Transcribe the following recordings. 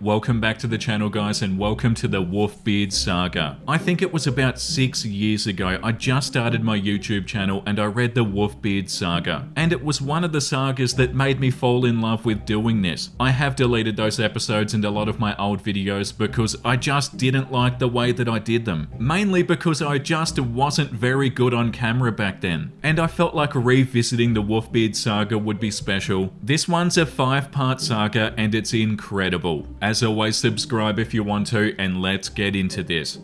Welcome back to the channel, guys, and welcome to the Wolfbeard Saga. I think it was about 6 years ago I just started my YouTube channel and I read the Wolfbeard Saga, and it was one of the sagas that made me fall in love with doing this. I have deleted those episodes and a lot of my old videos because I just didn't like the way that I did them, mainly because I just wasn't very good on camera back then, and I felt like revisiting the Wolfbeard Saga would be special. This one's a 5-part saga and it's incredible. As always, subscribe if you want to, and let's get into this.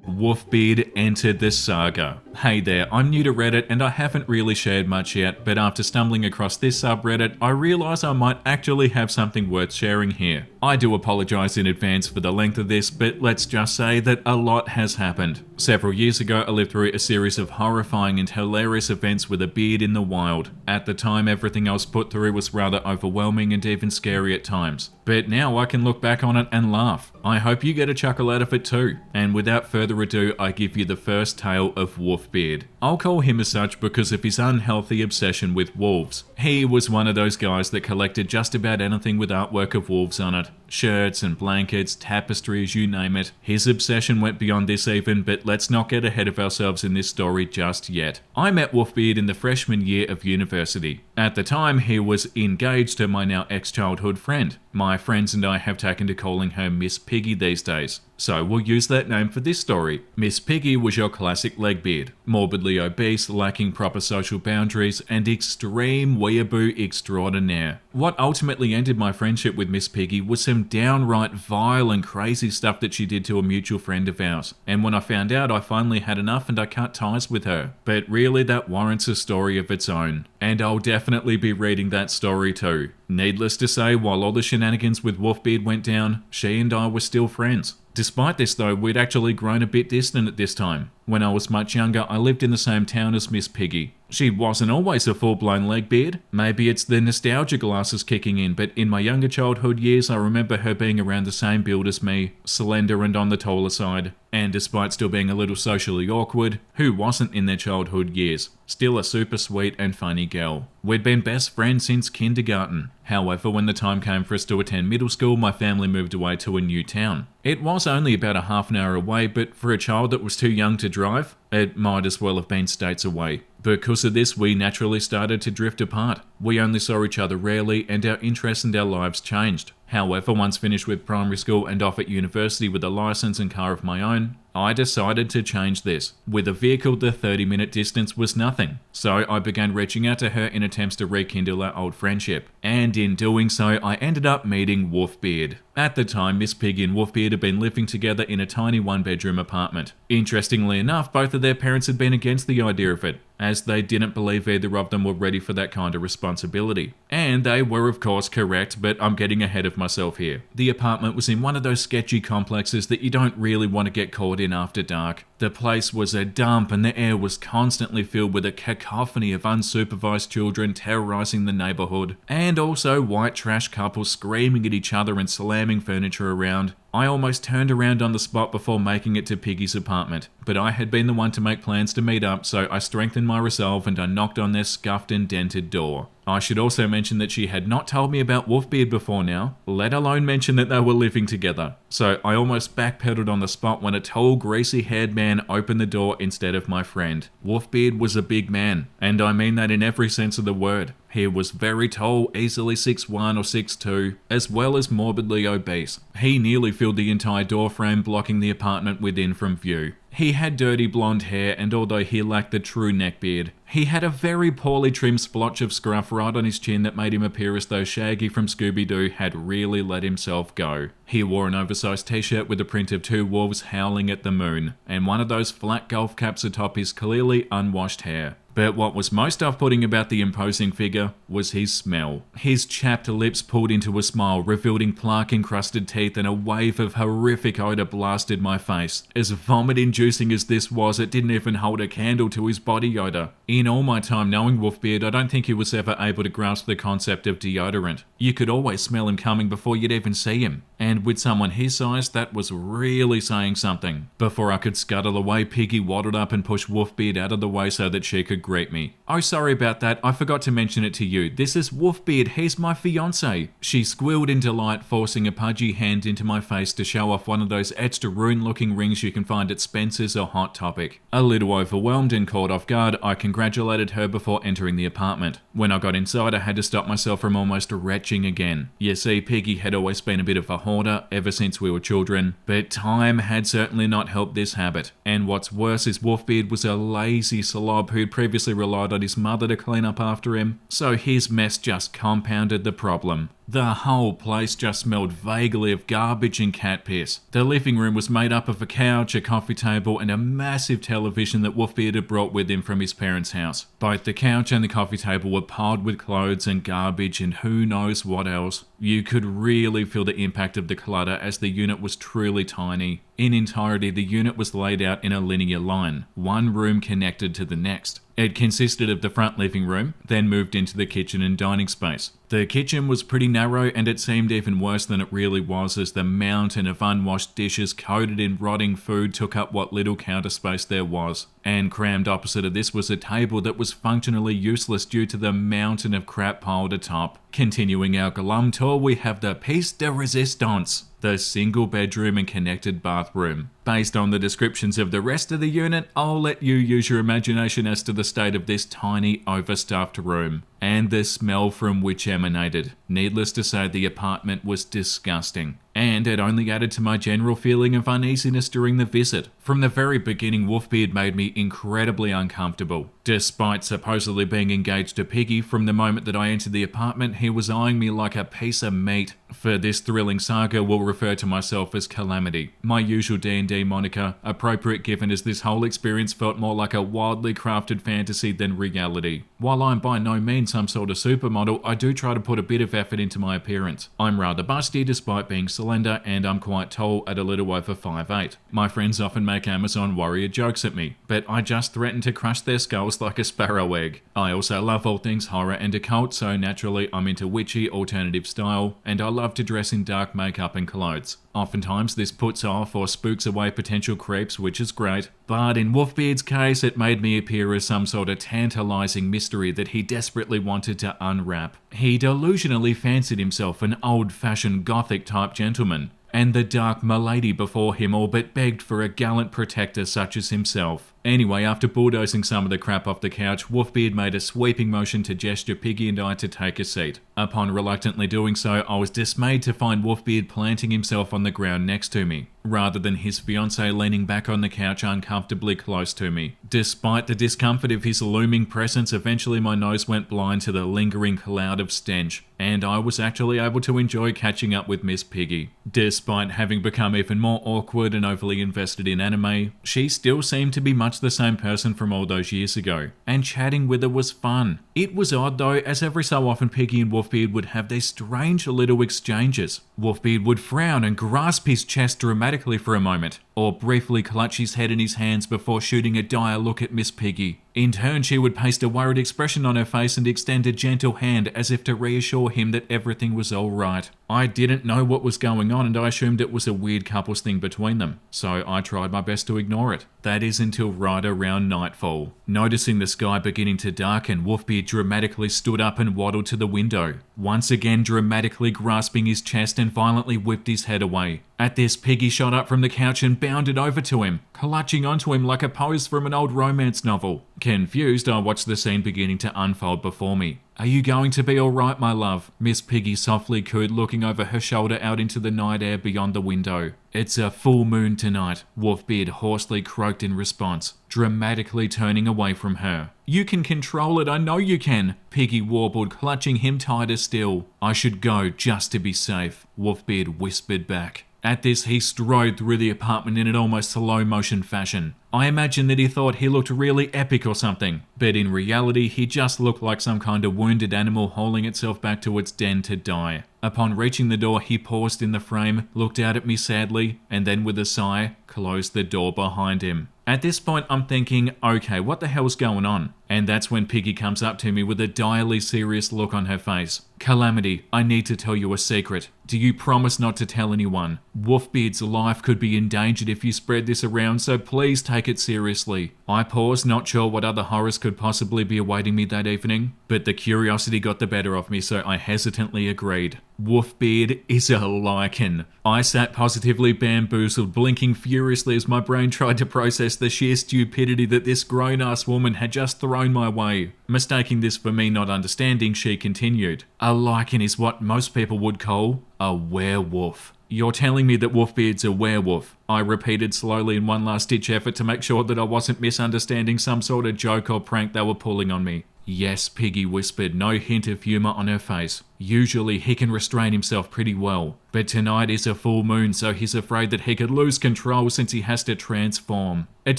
Wolfbeard entered the saga. Hey there, I'm new to Reddit and I haven't really shared much yet, but after stumbling across this subreddit, I realised I might actually have something worth sharing here. I do apologise in advance for the length of this, but let's just say that a lot has happened. Several years ago, I lived through a series of horrifying and hilarious events with a beard in the wild. At the time, everything I was put through was rather overwhelming and even scary at times. But now I can look back on it and laugh. I hope you get a chuckle out of it too. And without further ado, I give you the first tale of Wolfbeard. I'll call him as such because of his unhealthy obsession with wolves. He was one of those guys that collected just about anything with artwork of wolves on it. Shirts and blankets, tapestries, you name it. His obsession went beyond this even, but let's not get ahead of ourselves in this story just yet. I met Wolfbeard in the freshman year of university. At the time, he was engaged to my now ex-childhood friend. My friends and I have taken to calling her Miss Piggy these days, so we'll use that name for this story. Miss Piggy was your classic legbeard, morbidly obese, lacking proper social boundaries, and extreme weeaboo extraordinaire. What ultimately ended my friendship with Miss Piggy was some downright vile and crazy stuff that she did to a mutual friend of ours, and when I found out, I finally had enough and I cut ties with her. But really, that warrants a story of its own, and I'll definitely be reading that story too. Needless to say, while all the shenanigans with Wolfbeard went down, she and I were still friends. Despite this though, we'd actually grown a bit distant at this time. When I was much younger, I lived in the same town as Miss Piggy. She wasn't always a full-blown legbeard. Maybe it's the nostalgia glasses kicking in, but in my younger childhood years, I remember her being around the same build as me, slender and on the taller side. And despite still being a little socially awkward, who wasn't in their childhood years? Still a super sweet and funny girl. We'd been best friends since kindergarten. However, when the time came for us to attend middle school, my family moved away to a new town. It was only about a half an hour away, but for a child that was too young to drive, it might as well have been states away. Because of this, we naturally started to drift apart. We only saw each other rarely, and our interests and our lives changed. However, once finished with primary school and off at university with a license and car of my own, I decided to change this. With a vehicle, the 30-minute distance was nothing, so I began reaching out to her in attempts to rekindle our old friendship. And in doing so, I ended up meeting Wolfbeard. At the time, Miss Piggy and Wolfbeard had been living together in a tiny one-bedroom apartment. Interestingly enough, both of their parents had been against the idea of it, as they didn't believe either of them were ready for that kind of responsibility. And they were of course correct, but I'm getting ahead of myself here. The apartment was in one of those sketchy complexes that you don't really want to get caught in after dark. The place was a dump and the air was constantly filled with a cacophony of unsupervised children terrorizing the neighborhood, and also white trash couples screaming at each other and slamming furniture around. I almost turned around on the spot before making it to Piggy's apartment, but I had been the one to make plans to meet up, so I strengthened my resolve and I knocked on their scuffed and dented door. I should also mention that she had not told me about Wolfbeard before now, let alone mention that they were living together. So I almost backpedaled on the spot when a tall, greasy-haired man opened the door instead of my friend. Wolfbeard was a big man, and I mean that in every sense of the word. He was very tall, easily 6'1" or 6'2", as well as morbidly obese. He nearly filled the entire doorframe, blocking the apartment within from view. He had dirty blonde hair, and although he lacked the true neckbeard, he had a very poorly trimmed splotch of scruff right on his chin that made him appear as though Shaggy from Scooby-Doo had really let himself go. He wore an oversized t-shirt with a print of 2 wolves howling at the moon, and one of those flat golf caps atop his clearly unwashed hair. But what was most off-putting about the imposing figure was his smell. His chapped lips pulled into a smile, revealing plaque-encrusted teeth, and a wave of horrific odor blasted my face. As vomit-inducing as this was, it didn't even hold a candle to his body odor. In all my time knowing Wolfbeard, I don't think he was ever able to grasp the concept of deodorant. You could always smell him coming before you'd even see him. And with someone his size, that was really saying something. Before I could scuttle away, Piggy waddled up and pushed Wolfbeard out of the way so that she could greet me. "Oh, sorry about that, I forgot to mention it to you. This is Wolfbeard, he's my fiancé." She squealed in delight, forcing a pudgy hand into my face to show off one of those extra rune-looking rings you can find at Spencer's or Hot Topic. A little overwhelmed and caught off guard, I congratulated her before entering the apartment. When I got inside, I had to stop myself from almost retching again. You see, Piggy had always been a bit of a hoarder ever since we were children, but time had certainly not helped this habit. And what's worse is Wolfbeard was a lazy slob who'd previously relied on his mother to clean up after him, so his mess just compounded the problem. The whole place just smelled vaguely of garbage and cat piss. The living room was made up of a couch, a coffee table, and a massive television that Wolfbeard had brought with him from his parents' house. Both the couch and the coffee table were piled with clothes and garbage and who knows what else. You could really feel the impact of the clutter as the unit was truly tiny. In entirety, the unit was laid out in a linear line, one room connected to the next. It consisted of the front living room, then moved into the kitchen and dining space. The kitchen was pretty narrow, and it seemed even worse than it really was as the mountain of unwashed dishes coated in rotting food took up what little counter space there was. And crammed opposite of this was a table that was functionally useless due to the mountain of crap piled atop. Continuing our glum tour, we have the piece de resistance, the single bedroom and connected bathroom. Based on the descriptions of the rest of the unit, I'll let you use your imagination as to the state of this tiny, overstuffed room, and the smell from which emanated. Needless to say, the apartment was disgusting, and it only added to my general feeling of uneasiness during the visit. From the very beginning, Wolfbeard made me incredibly uncomfortable. Despite supposedly being engaged to Piggy, from the moment that I entered the apartment, he was eyeing me like a piece of meat. For this thrilling saga, we'll refer to myself as Calamity, my usual D&D moniker, appropriate given as this whole experience felt more like a wildly crafted fantasy than reality. While I'm by no means some sort of supermodel, I do try to put a bit of effort into my appearance. I'm rather busty despite being slender, and I'm quite tall at a little over 5'8". My friends often make Amazon warrior jokes at me, but I just threaten to crush their skulls like a sparrow egg. I also love all things horror and occult, so naturally I'm into witchy alternative style, and I love to dress in dark makeup and clothes. Oftentimes this puts off or spooks away potential creeps, which is great, but in Wolfbeard's case it made me appear as some sort of tantalizing mystery that he desperately wanted to unwrap. He delusionally fancied himself an old-fashioned gothic type gentleman, and the dark milady before him all but begged for a gallant protector such as himself. Anyway, after bulldozing some of the crap off the couch, Wolfbeard made a sweeping motion to gesture Piggy and I to take a seat. Upon reluctantly doing so, I was dismayed to find Wolfbeard planting himself on the ground next to me, rather than his fiancée leaning back on the couch uncomfortably close to me. Despite the discomfort of his looming presence, eventually my nose went blind to the lingering cloud of stench, and I was actually able to enjoy catching up with Miss Piggy. Despite having become even more awkward and overly invested in anime, she still seemed to be much the same person from all those years ago, and chatting with her was fun. It was odd though, as every so often Piggy and Wolfbeard would have these strange little exchanges. Wolfbeard would frown and grasp his chest dramatically for a moment, or briefly clutch his head in his hands before shooting a dire look at Miss Piggy. In turn, she would paste a worried expression on her face and extend a gentle hand as if to reassure him that everything was all right. I didn't know what was going on, and I assumed it was a weird couples thing between them, so I tried my best to ignore it. That is until right around nightfall. Noticing the sky beginning to darken, Wolfbeard dramatically stood up and waddled to the window, once again dramatically grasping his chest and violently whipped his head away. At this, Piggy shot up from the couch and bounded over to him, clutching onto him like a pose from an old romance novel. Confused, I watched the scene beginning to unfold before me. "Are you going to be all right, my love?" Miss Piggy softly cooed, looking over her shoulder out into the night air beyond the window. "It's a full moon tonight," Wolfbeard hoarsely croaked in response, dramatically turning away from her. "You can control it, I know you can," Piggy warbled, clutching him tighter still. "I should go just to be safe," Wolfbeard whispered back. At this, he strode through the apartment in an almost slow-motion fashion. I imagine that he thought he looked really epic or something, but in reality he just looked like some kind of wounded animal hauling itself back to its den to die. Upon reaching the door, he paused in the frame, looked out at me sadly, and then with a sigh, closed the door behind him. At this point, I'm thinking, okay, what the hell's going on? And that's when Piggy comes up to me with a direly serious look on her face. Calamity, I need to tell you a secret. Do you promise not to tell anyone? Wolfbeard's life could be endangered if you spread this around, so please take it seriously. I paused, not sure what other horrors could possibly be awaiting me that evening, but the curiosity got the better of me, so I hesitantly agreed. Wolfbeard is a lichen. I sat positively bamboozled, blinking furiously as my brain tried to process the sheer stupidity that this grown-ass woman had just thrown my way. Mistaking this for me not understanding, she continued. A lichen is what most people would call a werewolf. You're telling me that Wolfbeard's a werewolf? I repeated slowly in one last-ditch effort to make sure that I wasn't misunderstanding some sort of joke or prank they were pulling on me. Yes, Piggy whispered, no hint of humour on her face. Usually he can restrain himself pretty well, but tonight is a full moon, so he's afraid that he could lose control since he has to transform. It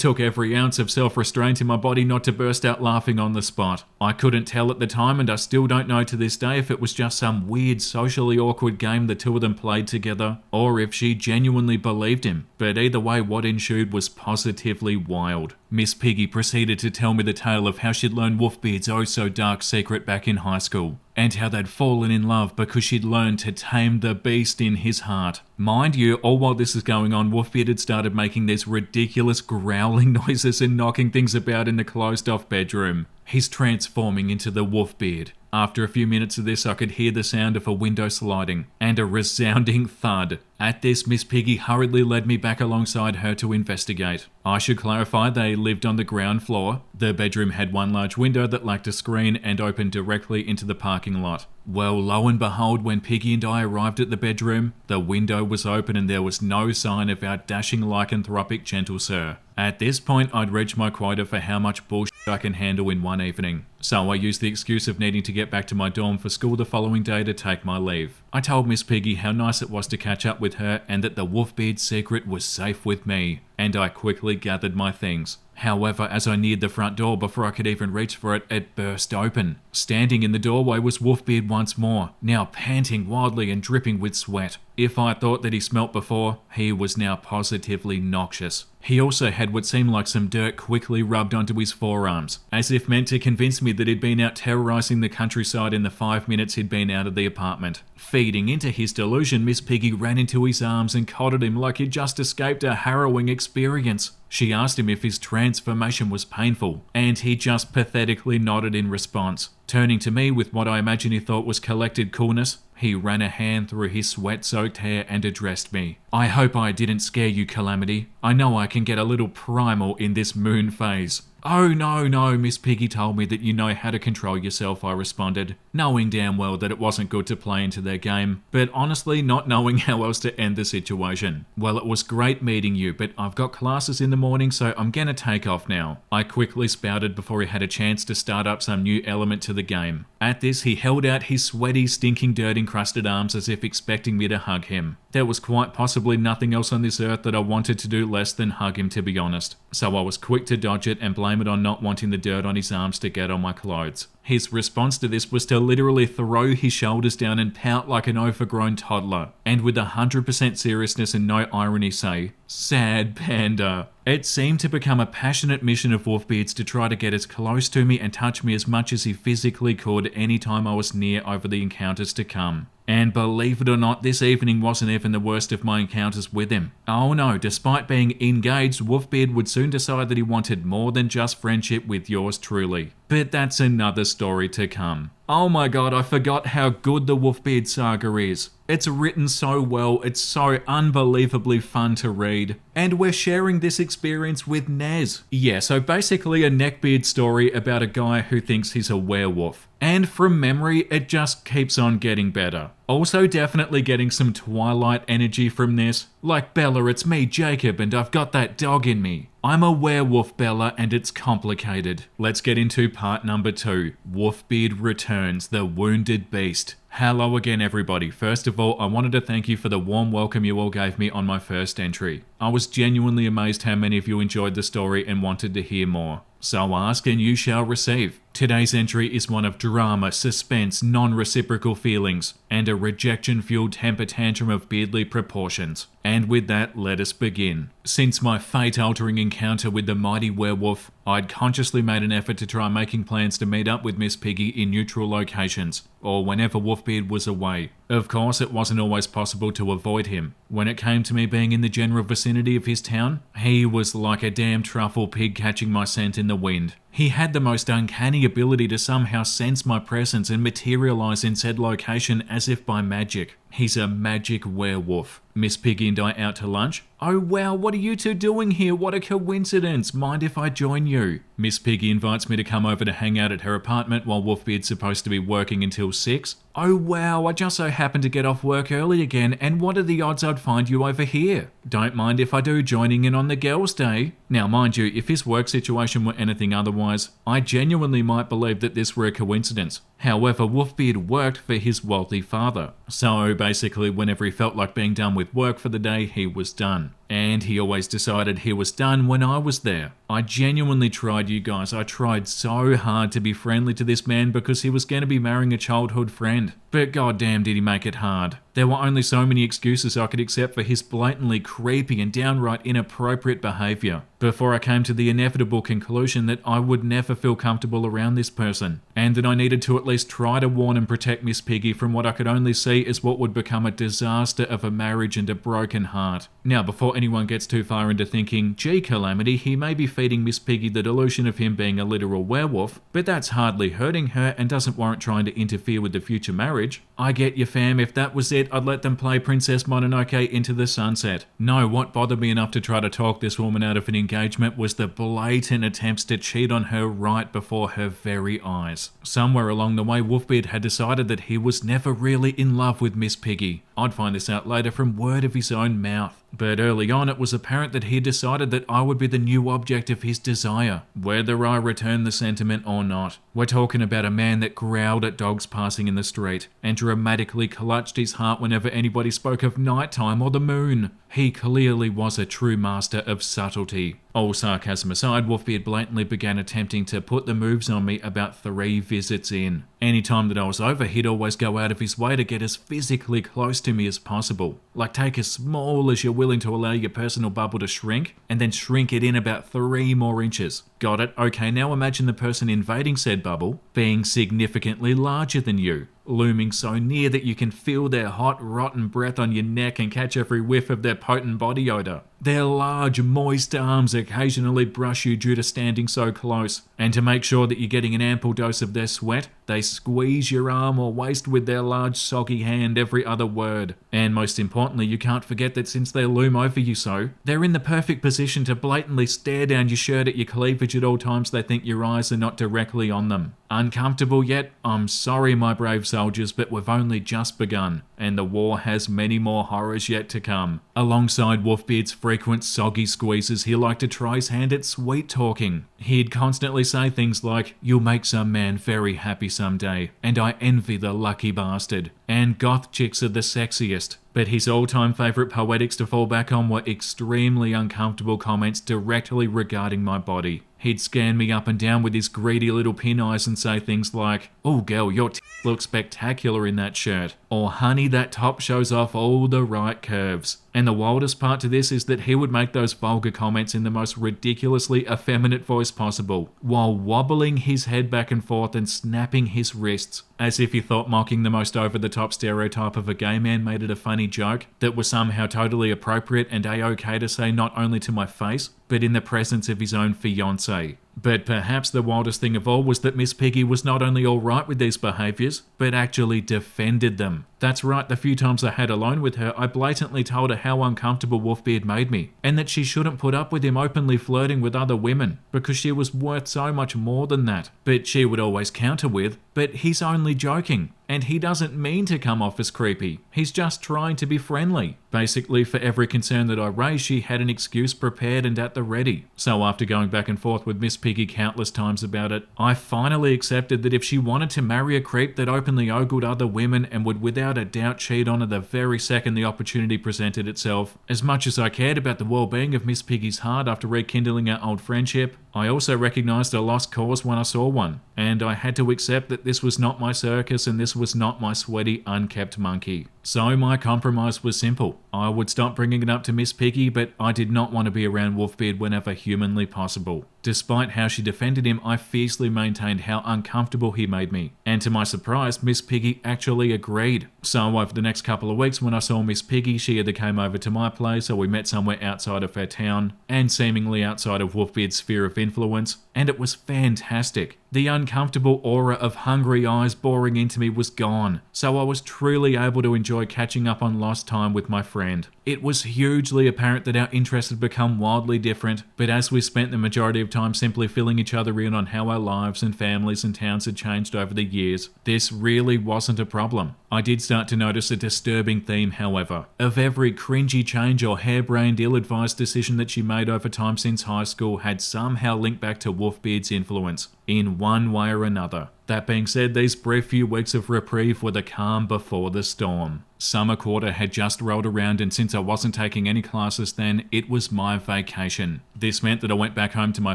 took every ounce of self-restraint in my body not to burst out laughing on the spot. I couldn't tell at the time, and I still don't know to this day if it was just some weird socially awkward game the two of them played together, or if she genuinely believed him. But either way, what ensued was positively wild. Miss Piggy proceeded to tell me the tale of how she'd learned Wolfbeard's oh-so-dark secret back in high school, and how they'd fallen in love because she'd learned to tame the beast in his heart. Mind you, all while this is going on, Wolfbeard had started making these ridiculous growling noises and knocking things about in the closed-off bedroom. He's transforming into the Wolfbeard. After a few minutes of this, I could hear the sound of a window sliding, and a resounding thud. At this, Miss Piggy hurriedly led me back alongside her to investigate. I should clarify they lived on the ground floor. The bedroom had one large window that lacked a screen and opened directly into the parking lot. Well, lo and behold, when Piggy and I arrived at the bedroom, the window was open and there was no sign of our dashing lycanthropic gentle sir. At this point, I'd reached my quota for how much bullshit I can handle in one evening. So I used the excuse of needing to get back to my dorm for school the following day to take my leave. I told Miss Piggy how nice it was to catch up with her and that the Wolfbeard secret was safe with me, and I quickly gathered my things. However, as I neared the front door before I could even reach for it, it burst open. Standing in the doorway was Wolfbeard once more, now panting wildly and dripping with sweat. If I thought that he smelt before, he was now positively noxious. He also had what seemed like some dirt quickly rubbed onto his forearms, as if meant to convince me that he'd been out terrorising the countryside in the 5 minutes he'd been out of the apartment. Feeding into his delusion, Miss Piggy ran into his arms and coddled him like he'd just escaped a harrowing experience. She asked him if his transformation was painful, and he just pathetically nodded in response. Turning to me with what I imagine he thought was collected coolness, he ran a hand through his sweat-soaked hair and addressed me. I hope I didn't scare you, Calamity. I know I can get a little primal in this moon phase. Oh no, Miss Piggy told me that you know how to control yourself, I responded, knowing damn well that it wasn't good to play into their game, but honestly not knowing how else to end the situation. Well, it was great meeting you, but I've got classes in the morning, so I'm gonna take off now. I quickly spouted before he had a chance to start up some new element to the game. At this, he held out his sweaty, stinking, dirt-encrusted arms as if expecting me to hug him. There was quite possibly nothing else on this earth that I wanted to do less than hug him, to be honest. So I was quick to dodge it and blame it on not wanting the dirt on his arms to get on my clothes. His response to this was to literally throw his shoulders down and pout like an overgrown toddler, and with 100% seriousness and no irony say, "Sad panda." It seemed to become a passionate mission of Wolfbeard's to try to get as close to me and touch me as much as he physically could any time I was near over the encounters to come. And believe it or not, this evening wasn't even the worst of my encounters with him. Oh no, despite being engaged, Wolfbeard would soon decide that he wanted more than just friendship with yours truly. But that's another story to come. Oh my god, I forgot how good the Wolfbeard Saga is. It's written so well, it's so unbelievably fun to read. And we're sharing this experience with Nez. Yeah, so basically a neckbeard story about a guy who thinks he's a werewolf. And from memory, it just keeps on getting better. Also definitely getting some Twilight energy from this. Like, Bella, it's me, Jacob, and I've got that dog in me. I'm a werewolf, Bella, and it's complicated. Let's get into part number 2. Wolfbeard returns, the wounded beast. Hello again everybody. First of all, I wanted to thank you for the warm welcome you all gave me on my first entry. I was genuinely amazed how many of you enjoyed the story and wanted to hear more. So ask and you shall receive. Today's entry is one of drama, suspense, non-reciprocal feelings, and a rejection-fueled temper tantrum of beardly proportions. And with that, let us begin. Since my fate-altering encounter with the mighty werewolf, I'd consciously made an effort to try making plans to meet up with Miss Piggy in neutral locations, or whenever Wolfbeard was away. Of course, it wasn't always possible to avoid him. When it came to me being in the general vicinity of his town, he was like a damn truffle pig catching my scent in the wind. He had the most uncanny ability to somehow sense my presence and materialize in said location as if by magic. He's a magic werewolf. Miss Piggy and I out to lunch? Oh wow, what are you two doing here? What a coincidence. Mind if I join you? Miss Piggy invites me to come over to hang out at her apartment while Wolfbeard's supposed to be working until 6. Oh wow, I just so happened to get off work early again, and what are the odds I'd find you over here? Don't mind if I do, joining in on the girls' day. Now mind you, if his work situation were anything otherwise, I genuinely might believe that this were a coincidence. However, Wolfbeard worked for his wealthy father. So basically, whenever he felt like being done with work for the day, he was done. And he always decided he was done when I was there. I genuinely tried, you guys. I tried so hard to be friendly to this man because he was going to be marrying a childhood friend. But goddamn did he make it hard. There were only so many excuses I could accept for his blatantly creepy and downright inappropriate behaviour, before I came to the inevitable conclusion that I would never feel comfortable around this person, and that I needed to at least try to warn and protect Miss Piggy from what I could only see as what would become a disaster of a marriage and a broken heart. Now, before anyone gets too far into thinking, gee Calamity, he may be feeding Miss Piggy the delusion of him being a literal werewolf, but that's hardly hurting her and doesn't warrant trying to interfere with the future marriage. I get you fam, if that was it, I'd let them play Princess Mononoke into the sunset. No, what bothered me enough to try to talk this woman out of an engagement was the blatant attempts to cheat on her right before her very eyes. Somewhere along the way, Wolfbeard had decided that he was never really in love with Miss Piggy. I'd find this out later from word of his own mouth. But early on, it was apparent that he decided that I would be the new object of his desire, whether I returned the sentiment or not. We're talking about a man that growled at dogs passing in the street, and dramatically clutched his heart whenever anybody spoke of nighttime or the moon. He clearly was a true master of subtlety. All sarcasm aside, Wolfbeard blatantly began attempting to put the moves on me about 3 visits in. Anytime that I was over, he'd always go out of his way to get as physically close to me as possible. Like take as small as you're willing to allow your personal bubble to shrink, and then shrink it in about 3 more inches. Got it? Okay, now imagine the person invading said bubble being significantly larger than you, looming so near that you can feel their hot, rotten breath on your neck and catch every whiff of their potent body odor. Their large, moist arms occasionally brush you due to standing so close, and to make sure that you're getting an ample dose of their sweat, they squeeze your arm or waist with their large, soggy hand every other word. And most importantly, you can't forget that since they loom over you so, they're in the perfect position to blatantly stare down your shirt at your cleavage at all times they think your eyes are not directly on them. Uncomfortable yet? I'm sorry, my brave soldiers, but we've only just begun, and the war has many more horrors yet to come. Alongside Wolfbeard's frequent soggy squeezes, he liked to try his hand at sweet talking. He'd constantly say things like, "You'll make some man very happy someday, and I envy the lucky bastard," and "goth chicks are the sexiest." But his all-time favourite poetics to fall back on were extremely uncomfortable comments directly regarding my body. He'd scan me up and down with his greedy little pin eyes and say things like, "Oh girl, your looks spectacular in that shirt," or "Honey, that top shows off all the right curves." And the wildest part to this is that he would make those vulgar comments in the most ridiculously effeminate voice possible, while wobbling his head back and forth and snapping his wrists, as if he thought mocking the most over-the-top stereotype of a gay man made it a funny joke that was somehow totally appropriate and a-okay to say not only to my face, but in the presence of his own fiancée. But perhaps the wildest thing of all was that Miss Piggy was not only alright with these behaviours, but actually defended them. That's right, the few times I had alone with her, I blatantly told her how uncomfortable Wolfbeard made me, and that she shouldn't put up with him openly flirting with other women, because she was worth so much more than that. But she would always counter with, "But he's only joking." and he doesn't mean to come off as creepy. He's just trying to be friendly. Basically, for every concern that I raised, she had an excuse prepared and at the ready. So after going back and forth with Miss Piggy countless times about it, I finally accepted that if she wanted to marry a creep that openly ogled other women and would without a doubt cheat on her the very second the opportunity presented itself, as much as I cared about the well-being of Miss Piggy's heart after rekindling our old friendship, I also recognised a lost cause when I saw one, and I had to accept that this was not my circus and this was not my sweaty, unkept monkey. So my compromise was simple. I would stop bringing it up to Miss Piggy, but I did not want to be around Wolfbeard whenever humanly possible. Despite how she defended him, I fiercely maintained how uncomfortable he made me. And to my surprise, Miss Piggy actually agreed. So over the next couple of weeks when I saw Miss Piggy, she either came over to my place or we met somewhere outside of her town, and seemingly outside of Wolfbeard's sphere of influence, and it was fantastic. The uncomfortable aura of hungry eyes boring into me was gone, so I was truly able to enjoy catching up on lost time with my friend. It was hugely apparent that our interests had become wildly different, but as we spent the majority of time simply filling each other in on how our lives and families and towns had changed over the years, this really wasn't a problem. I did start to notice a disturbing theme, however, of every cringy change or harebrained, ill-advised decision that she made over time since high school had somehow linked back to Wolfbeard's influence, in one way or another. That being said, these brief few weeks of reprieve were the calm before the storm. Summer quarter had just rolled around, and since I wasn't taking any classes then, it was my vacation. This meant that I went back home to my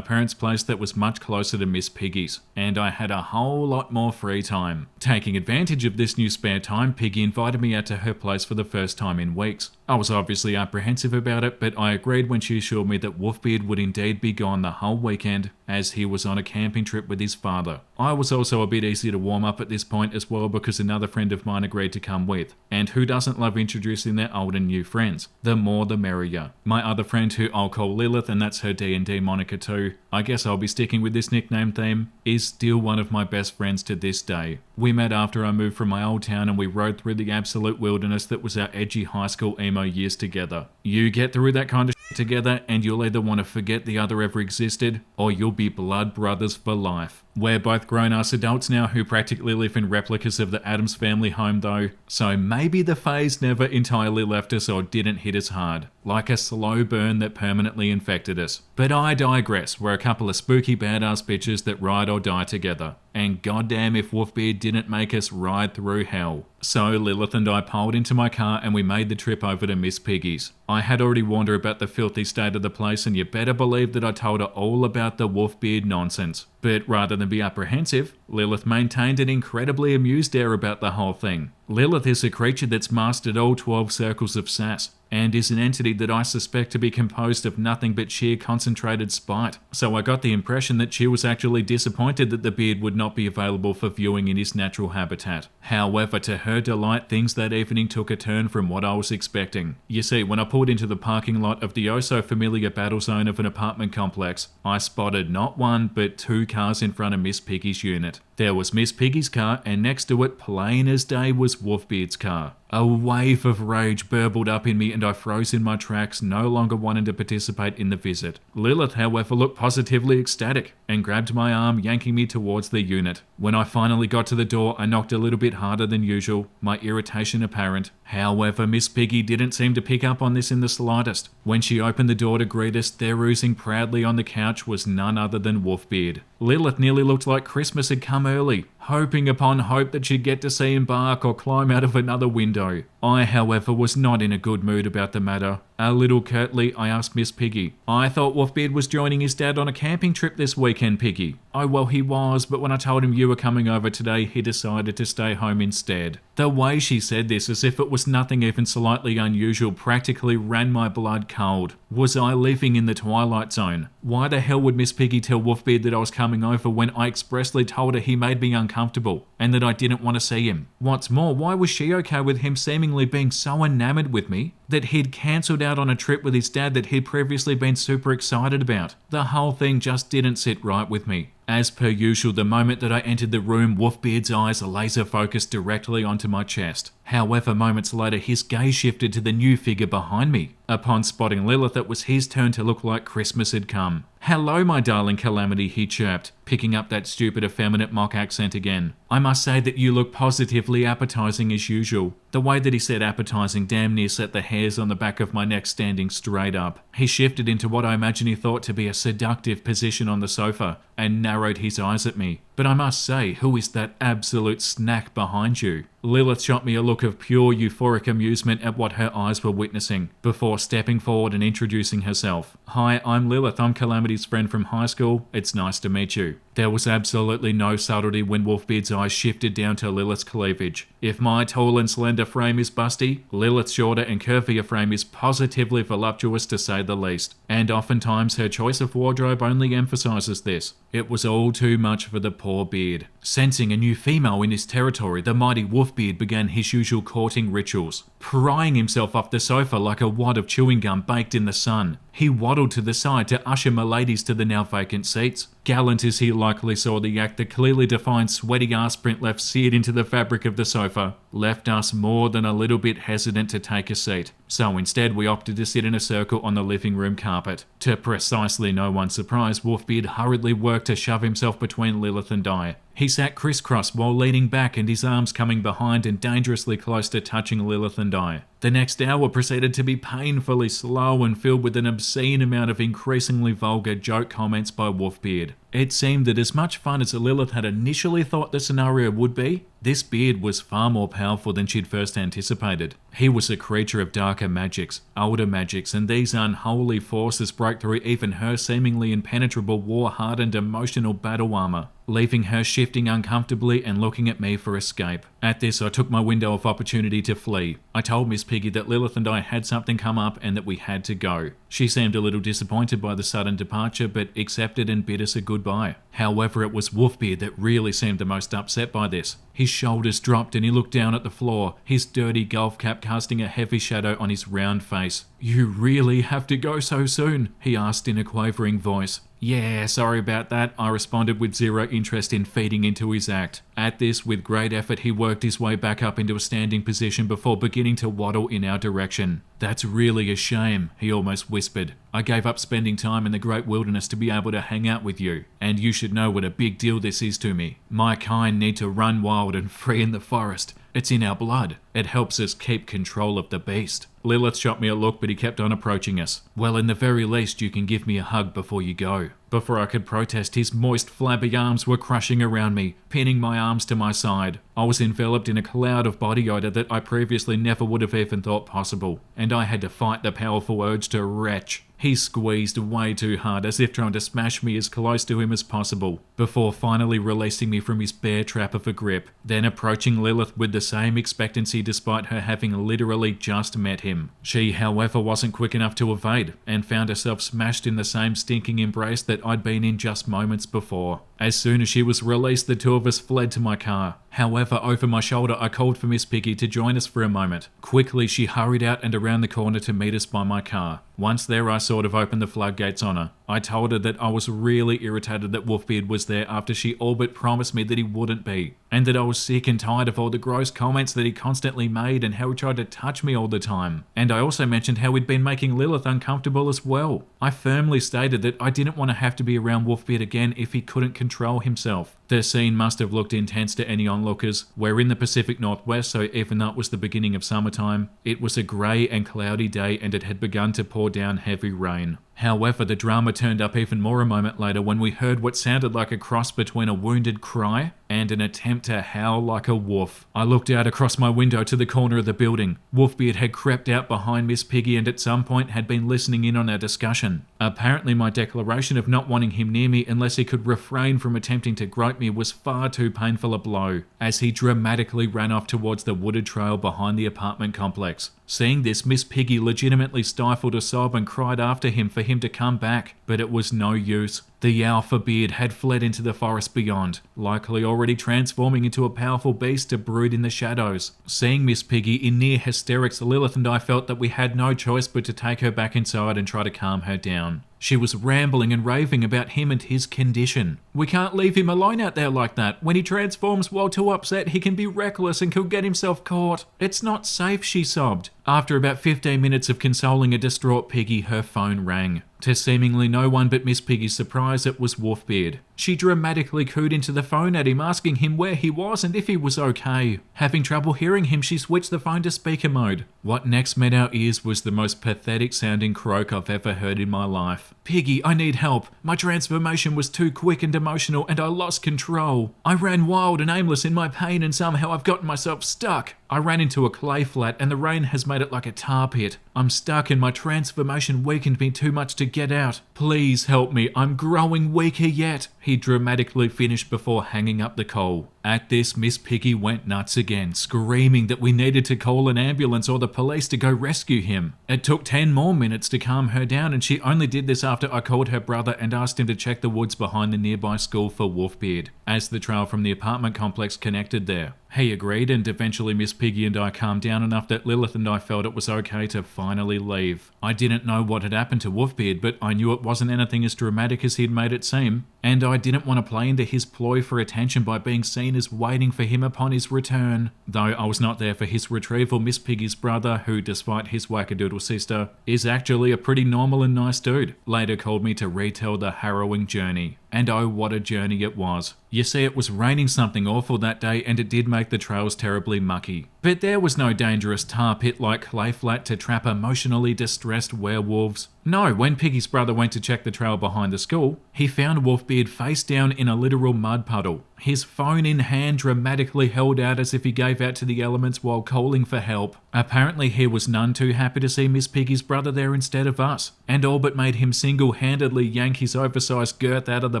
parents' place that was much closer to Miss Piggy's, and I had a whole lot more free time. Taking advantage of this new spare time, Piggy invited me out to her place for the first time in weeks. I was obviously apprehensive about it, but I agreed when she assured me that Wolfbeard would indeed be gone the whole weekend, as he was on a camping trip with his father. I was also a bit easy to warm up at this point as well because another friend of mine agreed to come with, and who doesn't love introducing their old and new friends? The more the merrier. My other friend, who I'll call Lilith, and that's her D&D moniker too, I guess I'll be sticking with this nickname theme, is still one of my best friends to this day. We met after I moved from my old town and we rode through the absolute wilderness that was our edgy high school emo years together. You get through that kind of shit together and you'll either want to forget the other ever existed, or you'll be blood brothers for life. We're both grown-ass adults now who practically live in replicas of the Addams Family home though, so maybe the phase never entirely left us or didn't hit us hard, like a slow burn that permanently infected us. But I digress, we're a couple of spooky badass bitches that ride or die together. And goddamn if Wolfbeard didn't make us ride through hell. So Lilith and I piled into my car and we made the trip over to Miss Piggy's. I had already warned her about the filthy state of the place, and you better believe that I told her all about the Wolfbeard nonsense. But rather than be apprehensive, Lilith maintained an incredibly amused air about the whole thing. Lilith is a creature that's mastered all 12 circles of sass, and is an entity that I suspect to be composed of nothing but sheer concentrated spite. So I got the impression that she was actually disappointed that the beard would not be available for viewing in his natural habitat. However, to her delight, things that evening took a turn from what I was expecting. You see, when I pulled into the parking lot of the oh-so-familiar battle zone of an apartment complex, I spotted not one, but two cars in front of Miss Piggy's unit. There was Miss Piggy's car, and next to it, plain as day, was Wolfbeard's car. A wave of rage burbled up in me and I froze in my tracks, no longer wanting to participate in the visit. Lilith, however, looked positively ecstatic and grabbed my arm, yanking me towards the unit. When I finally got to the door, I knocked a little bit harder than usual, my irritation apparent. However, Miss Piggy didn't seem to pick up on this in the slightest. When she opened the door to greet us, there oozing proudly on the couch was none other than Wolfbeard. Lilith nearly looked like Christmas had come early, hoping upon hope that she'd get to see him bark or climb out of another window. I, however, was not in a good mood about the matter. A little curtly, I asked Miss Piggy, "I thought Wolfbeard was joining his dad on a camping trip this weekend, Piggy." "Oh, well, he was, but when I told him you were coming over today, he decided to stay home instead." The way she said this, as if it was nothing even slightly unusual, practically ran my blood cold. Was I living in the Twilight Zone? Why the hell would Miss Piggy tell Wolfbeard that I was coming over when I expressly told her he made me uncomfortable and that I didn't want to see him? What's more, why was she okay with him seemingly being so enamored with me that he'd cancelled out on a trip with his dad that he'd previously been super excited about? The whole thing just didn't sit right with me. As per usual, the moment that I entered the room, Wolfbeard's eyes laser focused directly onto my chest. However, moments later, his gaze shifted to the new figure behind me. Upon spotting Lilith, it was his turn to look like Christmas had come. "Hello, my darling Calamity," he chirped, picking up that stupid effeminate mock accent again. "I must say that you look positively appetizing as usual." The way that he said appetizing damn near set the hairs on the back of my neck standing straight up. He shifted into what I imagine he thought to be a seductive position on the sofa and narrowed his eyes at me. "But I must say, who is that absolute snack behind you?" Lilith shot me a look of pure euphoric amusement at what her eyes were witnessing, before stepping forward and introducing herself. "Hi, I'm Lilith. I'm Calamity's friend from high school. It's nice to meet you." There was absolutely no subtlety when Wolfbeard's eyes shifted down to Lilith's cleavage. If my tall and slender frame is busty, Lilith's shorter and curvier frame is positively voluptuous to say the least. And oftentimes her choice of wardrobe only emphasizes this. It was all too much for the poor beard. Sensing a new female in his territory, the mighty Wolfbeard began his usual courting rituals. Prying himself off the sofa like a wad of chewing gum baked in the sun, he waddled to the side to usher my ladies to the now vacant seats. Gallant as he likely saw the act, the clearly defined sweaty arse print left seared into the fabric of the sofa left us more than a little bit hesitant to take a seat. So instead we opted to sit in a circle on the living room carpet. To precisely no one's surprise, Wolfbeard hurriedly worked to shove himself between Lilith and I. He sat crisscross while leaning back and his arms coming behind and dangerously close to touching Lilith and I. The next hour proceeded to be painfully slow and filled with an obscene amount of increasingly vulgar joke comments by Wolfbeard. It seemed that as much fun as Lilith had initially thought the scenario would be, this beard was far more powerful than she'd first anticipated. He was a creature of darker magics, older magics, and these unholy forces broke through even her seemingly impenetrable war-hardened emotional battle armor, leaving her shifting uncomfortably and looking at me for escape. At this, I took my window of opportunity to flee. I told Miss Piggy that Lilith and I had something come up and that we had to go. She seemed a little disappointed by the sudden departure, but accepted and bid us a goodbye. However, it was Wolfbeard that really seemed the most upset by this. His shoulders dropped and he looked down at the floor, his dirty golf cap casting a heavy shadow on his round face. "You really have to go so soon?" he asked in a quavering voice. "Yeah, sorry about that," I responded with zero interest in feeding into his act. At this, with great effort, he worked his way back up into a standing position before beginning to waddle in our direction. "That's really a shame," he almost whispered. "I gave up spending time in the great wilderness to be able to hang out with you, and you should know what a big deal this is to me. My kind need to run wild and free in the forest. It's in our blood. It helps us keep control of the beast." Lilith shot me a look, but he kept on approaching us. "Well, in the very least, you can give me a hug before you go." Before I could protest, his moist, flabby arms were crushing around me, pinning my arms to my side. I was enveloped in a cloud of body odor that I previously never would have even thought possible, and I had to fight the powerful urge to retch. He squeezed way too hard, as if trying to smash me as close to him as possible, before finally releasing me from his bear trap of a grip, then approaching Lilith with the same expectancy despite her having literally just met him. She, however, wasn't quick enough to evade, and found herself smashed in the same stinking embrace that I'd been in just moments before. As soon as she was released, the two of us fled to my car. However, over my shoulder, I called for Miss Piggy to join us for a moment. Quickly, she hurried out and around the corner to meet us by my car. Once there, I sort of opened the floodgates on her. I told her that I was really irritated that Wolfbeard was there after she all but promised me that he wouldn't be, and that I was sick and tired of all the gross comments that he constantly made and how he tried to touch me all the time. And I also mentioned how he'd been making Lilith uncomfortable as well. I firmly stated that I didn't want to have to be around Wolfbeard again if he couldn't control himself. The scene must have looked intense to any onlookers. We're in the Pacific Northwest, so even though it was the beginning of summertime, it was a grey and cloudy day and it had begun to pour down heavy rain. However, the drama turned up even more a moment later when we heard what sounded like a cross between a wounded cry and an attempt to howl like a wolf. I looked out across my window to the corner of the building. Wolfbeard had crept out behind Miss Piggy and at some point had been listening in on our discussion. Apparently my declaration of not wanting him near me unless he could refrain from attempting to grope me was far too painful a blow, as he dramatically ran off towards the wooded trail behind the apartment complex. Seeing this, Miss Piggy legitimately stifled a sob and cried after him for him to come back, but it was no use. The alpha beard had fled into the forest beyond, likely already transforming into a powerful beast to brood in the shadows. Seeing Miss Piggy in near hysterics, Lilith and I felt that we had no choice but to take her back inside and try to calm her down. She was rambling and raving about him and his condition. "We can't leave him alone out there like that. When he transforms while too upset, he can be reckless and could get himself caught. It's not safe," she sobbed. After about 15 minutes of consoling a distraught Piggy, her phone rang. To seemingly no one but Miss Piggy's surprise, it was Wolfbeard. She dramatically cooed into the phone at him, asking him where he was and if he was okay. Having trouble hearing him, she switched the phone to speaker mode. What next met our ears was the most pathetic sounding croak I've ever heard in my life. "Piggy, I need help. My transformation was too quick and emotional and I lost control. I ran wild and aimless in my pain and somehow I've gotten myself stuck. I ran into a clay flat and the rain has made it like a tar pit. I'm stuck and my transformation weakened me too much to get out. Please help me, I'm growing weaker yet," he dramatically finished before hanging up the call. At this, Miss Piggy went nuts again, screaming that we needed to call an ambulance or the police to go rescue him. It took 10 more minutes to calm her down, and she only did this after I called her brother and asked him to check the woods behind the nearby school for Wolfbeard, as the trail from the apartment complex connected there. He agreed, and eventually Miss Piggy and I calmed down enough that Lilith and I felt it was okay to finally leave. I didn't know what had happened to Wolfbeard, but I knew it wasn't anything as dramatic as he'd made it seem, and I didn't want to play into his ploy for attention by being seen as waiting for him upon his return. Though I was not there for his retrieval, Miss Piggy's brother, who despite his wackadoodle sister, is actually a pretty normal and nice dude, later called me to retell the harrowing journey. And oh, what a journey it was. You see, it was raining something awful that day and it did make the trails terribly mucky. But there was no dangerous tar pit like clay flat to trap emotionally distressed werewolves. No, when Piggy's brother went to check the trail behind the school, he found Wolfbeard face down in a literal mud puddle, his phone in hand dramatically held out as if he gave out to the elements while calling for help. Apparently he was none too happy to see Miss Piggy's brother there instead of us, and all but made him single-handedly yank his oversized girth out of the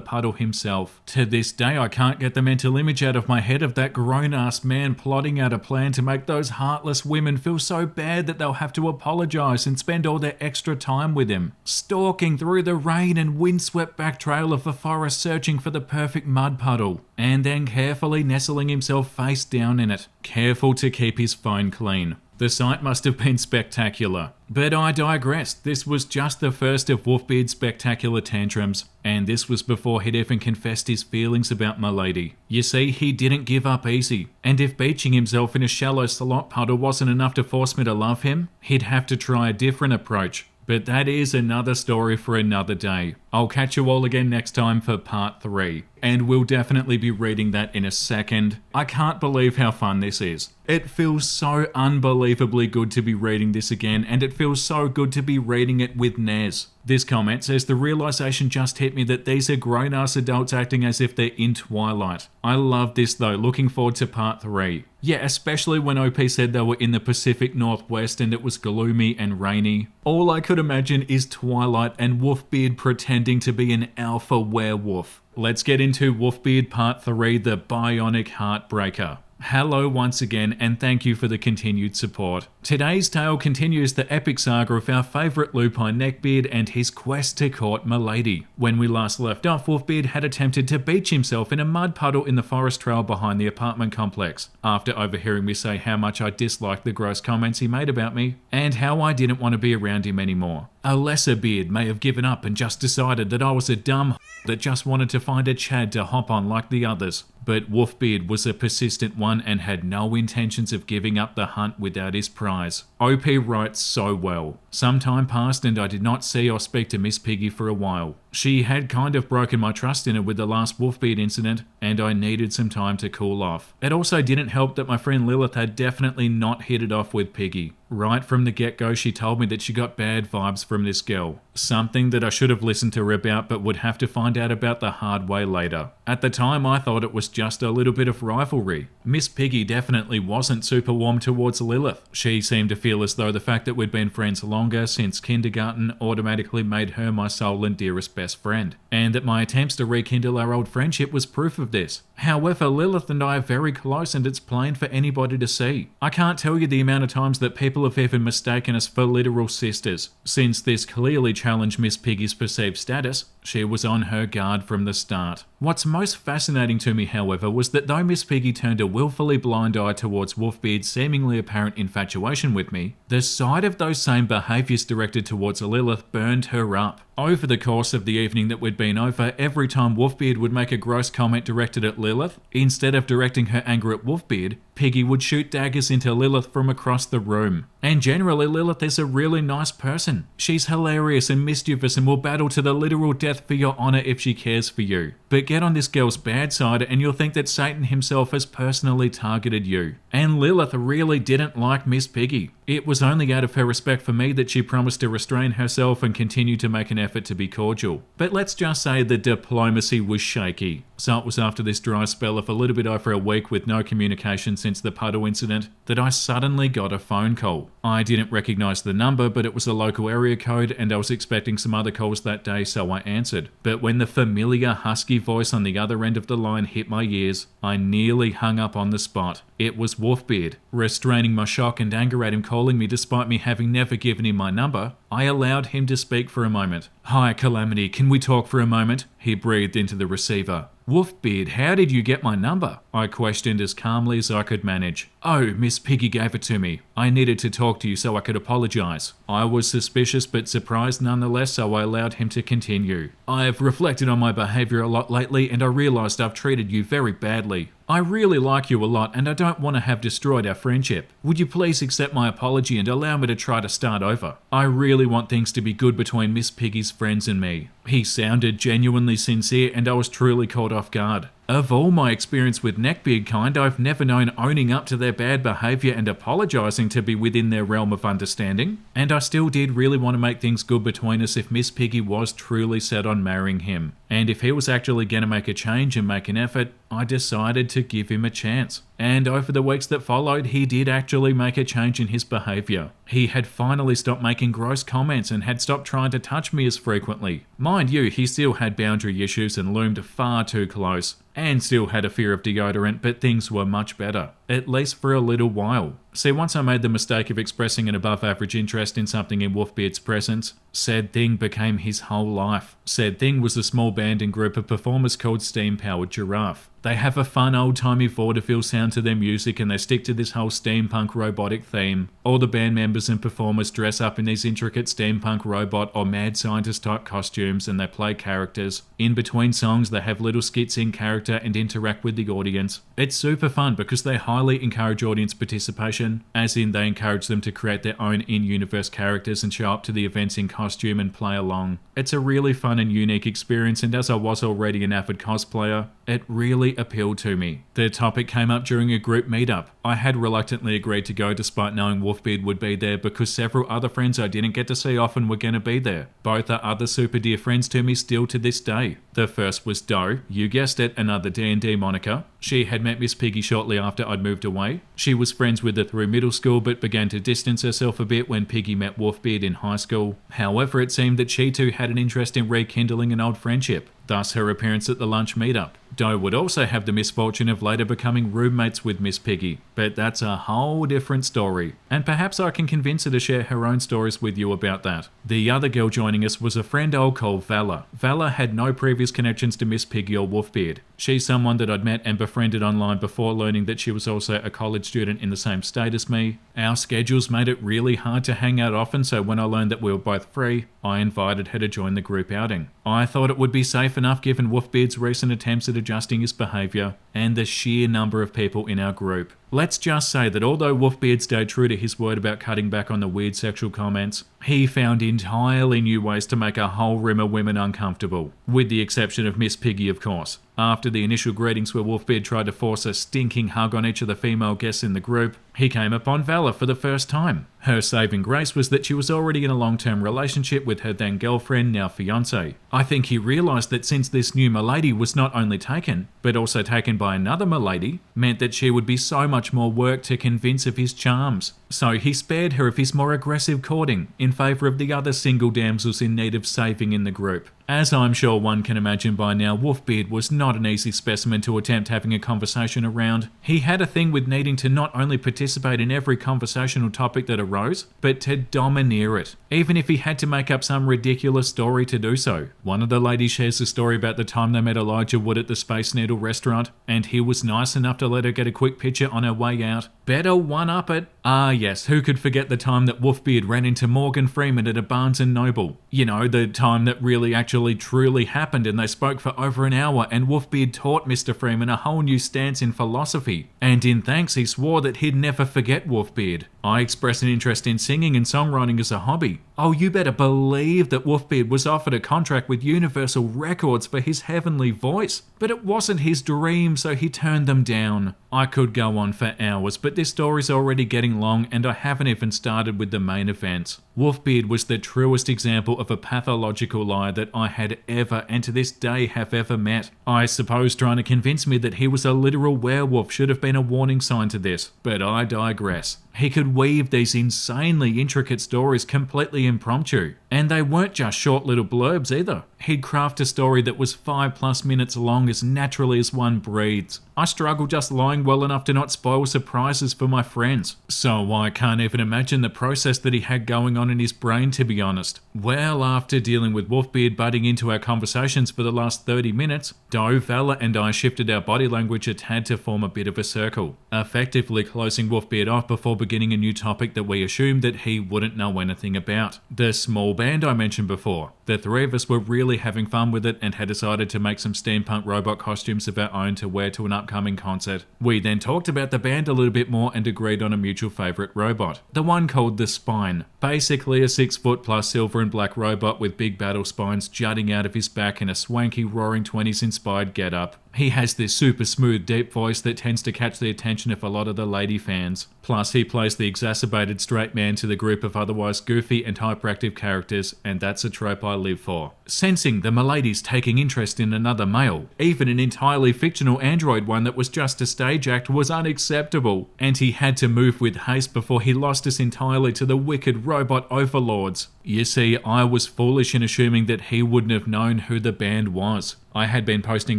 puddle himself. To this day I can't get the mental image out of my head of that grown-ass man plotting out a plan to make those heartless women feel so bad that they'll have to apologise and spend all their extra time with him, stalking through the rain and windswept back trail of the forest searching for the perfect mud puddle, and then carefully nestling himself face down in it, careful to keep his phone clean. The sight must have been spectacular. But I digress. This was just the first of Wolfbeard's spectacular tantrums, and this was before he'd even confessed his feelings about my lady. You see, he didn't give up easy, and if beaching himself in a shallow slot puddle wasn't enough to force me to love him, he'd have to try a different approach. But that is another story for another day. I'll catch you all again next time for part 3. And we'll definitely be reading that in a second. I can't believe how fun this is. It feels so unbelievably good to be reading this again, and it feels so good to be reading it with Nez. This comment says, the realization just hit me that these are grown-ass adults acting as if they're in Twilight. I love this though, looking forward to part 3. Yeah, especially when OP said they were in the Pacific Northwest and it was gloomy and rainy. All I could imagine is Twilight and Wolfbeard pretending to be an alpha werewolf. Let's get into Wolfbeard Part 3, The Bionic Heartbreaker. Hello once again, and thank you for the continued support. Today's tale continues the epic saga of our favourite lupine neckbeard and his quest to court Milady. When we last left off, Wolfbeard had attempted to beach himself in a mud puddle in the forest trail behind the apartment complex, after overhearing me say how much I disliked the gross comments he made about me, and how I didn't want to be around him anymore. A lesser beard may have given up and just decided that I was a dumb that just wanted to find a Chad to hop on like the others. But Wolfbeard was a persistent one and had no intentions of giving up the hunt without his prize. OP writes so well. Some time passed and I did not see or speak to Miss Piggy for a while. She had kind of broken my trust in her with the last Wolfbeard incident, and I needed some time to cool off. It also didn't help that my friend Lilith had definitely not hit it off with Piggy. Right from the get-go, she told me that she got bad vibes from this girl. Something that I should have listened to her about but would have to find out about the hard way later. At the time, I thought it was just a little bit of rivalry. Miss Piggy definitely wasn't super warm towards Lilith. She seemed to feel as though the fact that we'd been friends longer since kindergarten automatically made her my sole and dearest best friend, and that my attempts to rekindle our old friendship was proof of this. However, Lilith and I are very close and it's plain for anybody to see. I can't tell you the amount of times that people have even mistaken us for literal sisters. Since this clearly challenged Miss Piggy's perceived status, she was on her guard from the start. What's most fascinating to me, however, was that though Miss Piggy turned a willfully blind eye towards Wolfbeard's seemingly apparent infatuation with me, the sight of those same behaviours directed towards Lilith burned her up. Over the course of the evening that we'd been over, every time Wolfbeard would make a gross comment directed at Lilith, instead of directing her anger at Wolfbeard, Piggy would shoot daggers into Lilith from across the room. And generally, Lilith is a really nice person. She's hilarious and mischievous and will battle to the literal death for your honour if she cares for you. But get on this girl's bad side and you'll think that Satan himself has personally targeted you. And Lilith really didn't like Miss Piggy. It was only out of her respect for me that she promised to restrain herself and continue to make an effort to be cordial. But let's just say the diplomacy was shaky. So it was after this dry spell of a little bit over a week with no communication since the puddle incident that I suddenly got a phone call. I didn't recognise the number, but it was a local area code and I was expecting some other calls that day, so I answered. But when the familiar husky voice on the other end of the line hit my ears, I nearly hung up on the spot. It was Wolfbeard. Restraining my shock and anger at him calling me despite me having never given him my number, I allowed him to speak for a moment. "Hi, Calamity, can we talk for a moment?" he breathed into the receiver. "Wolfbeard, how did you get my number?" I questioned as calmly as I could manage. "Oh, Miss Piggy gave it to me. I needed to talk to you so I could apologise." I was suspicious but surprised nonetheless, so I allowed him to continue. "I have reflected on my behaviour a lot lately and I realised I've treated you very badly. I really like you a lot and I don't want to have destroyed our friendship. Would you please accept my apology and allow me to try to start over? I really want things to be good between Miss Piggy's friends and me." He sounded genuinely sincere and I was truly caught off guard. Of all my experience with neckbeard kind, I've never known owning up to their bad behaviour and apologising to be within their realm of understanding. And I still did really want to make things good between us if Miss Piggy was truly set on marrying him. And if he was actually going to make a change and make an effort, I decided to give him a chance. And over the weeks that followed, he did actually make a change in his behaviour. He had finally stopped making gross comments and had stopped trying to touch me as frequently. Mind you, he still had boundary issues and loomed far too close. And still had a fear of deodorant, but things were much better. At least for a little while. See, once I made the mistake of expressing an above average interest in something in Wolfbeard's presence, said thing became his whole life. Said thing was a small band and group of performers called Steam Powered Giraffe. They have a fun old-timey vaudeville sound to their music and they stick to this whole steampunk robotic theme. All the band members and performers dress up in these intricate steampunk robot or mad scientist type costumes and they play characters. In between songs they have little skits in character and interact with the audience. It's super fun because they highly encourage audience participation, as in they encourage them to create their own in-universe characters and show up to the events in costume and play along. It's a really fun and unique experience, and as I was already an avid cosplayer, it really appealed to me. The topic came up during a group meetup. I had reluctantly agreed to go despite knowing Wolfbeard would be there because several other friends I didn't get to see often were going to be there. Both are other super dear friends to me still to this day. The first was Doe, you guessed it, another D&D moniker. She had met Miss Piggy shortly after I'd moved away. She was friends with her through middle school but began to distance herself a bit when Piggy met Wolfbeard in high school. However, it seemed that she too had an interest in rekindling an old friendship. Thus her appearance at the lunch meetup. Doe would also have the misfortune of later becoming roommates with Miss Piggy, but that's a whole different story. And perhaps I can convince her to share her own stories with you about that. The other girl joining us was a friend I'll call Valor. Valor had no previous connections to Miss Piggy or Wolfbeard. She's someone that I'd met and befriended online before learning that she was also a college student in the same state as me. Our schedules made it really hard to hang out often, so when I learned that we were both free, I invited her to join the group outing. I thought it would be safe enough given Wolfbeard's recent attempts at adjusting his behaviour and the sheer number of people in our group. Let's just say that although Wolfbeard stayed true to his word about cutting back on the weird sexual comments, he found entirely new ways to make a whole room of women uncomfortable, with the exception of Miss Piggy, of course. After the initial greetings where Wolfbeard tried to force a stinking hug on each of the female guests in the group, he came upon Valor for the first time. Her saving grace was that she was already in a long-term relationship with her then girlfriend, now fiancé. I think he realised that since this new milady was not only taken, but also taken by another milady, meant that she would be so much more work to convince of his charms. So he spared her of his more aggressive courting in favour of the other single damsels in need of saving in the group. As I'm sure one can imagine by now, Wolfbeard was not an easy specimen to attempt having a conversation around. He had a thing with needing to not only participate in every conversational topic that arose, but to domineer it, even if he had to make up some ridiculous story to do so. One of the ladies shares a story about the time they met Elijah Wood at the Space Needle restaurant, and he was nice enough to let her get a quick picture on her way out. Better one-up it. Ah yes, who could forget the time that Wolfbeard ran into Morgan Freeman at a Barnes & Noble? You know, the time that really actually truly happened, and they spoke for over an hour, and Wolfbeard taught Mr. Freeman a whole new stance in philosophy. And in thanks, he swore that he'd never forget Wolfbeard. I expressed an interest in singing and songwriting as a hobby. Oh, you better believe that Wolfbeard was offered a contract with Universal Records for his heavenly voice. But it wasn't his dream, so he turned them down. I could go on for hours, but this story's already getting long, and I haven't even started with the main events. Wolfbeard was the truest example of a pathological liar that I had ever, and to this day have ever met. I suppose trying to convince me that he was a literal werewolf should have been a warning sign to this, but I digress. He could weave these insanely intricate stories completely impromptu. And they weren't just short little blurbs either. He'd craft a story that was 5+ minutes long as naturally as one breathes. I struggle just lying well enough to not spoil surprises for my friends. So I can't even imagine the process that he had going on in his brain, to be honest. Well, after dealing with Wolfbeard butting into our conversations for the last 30 minutes, Doe, Vala and I shifted our body language a tad to form a bit of a circle, effectively closing Wolfbeard off before beginning a new topic that we assumed that he wouldn't know anything about. The small band I mentioned before. The three of us were really having fun with it and had decided to make some steampunk robot costumes of our own to wear to an upcoming concert. We then talked about the band a little bit more and agreed on a mutual favourite robot. The one called the Spine. Basically a 6-foot+ silver and black robot with big battle spines jutting out of his back in a swanky Roaring Twenties inspired getup. He has this super smooth deep voice that tends to catch the attention of a lot of the lady fans. Plus he plays the exacerbated straight man to the group of otherwise goofy and hyperactive characters, and that's a trope I live for. Sensing the miladies taking interest in another male, even an entirely fictional android one that was just a stage act, was unacceptable, and he had to move with haste before he lost us entirely to the wicked robot overlords. You see, I was foolish in assuming that he wouldn't have known who the band was. I had been posting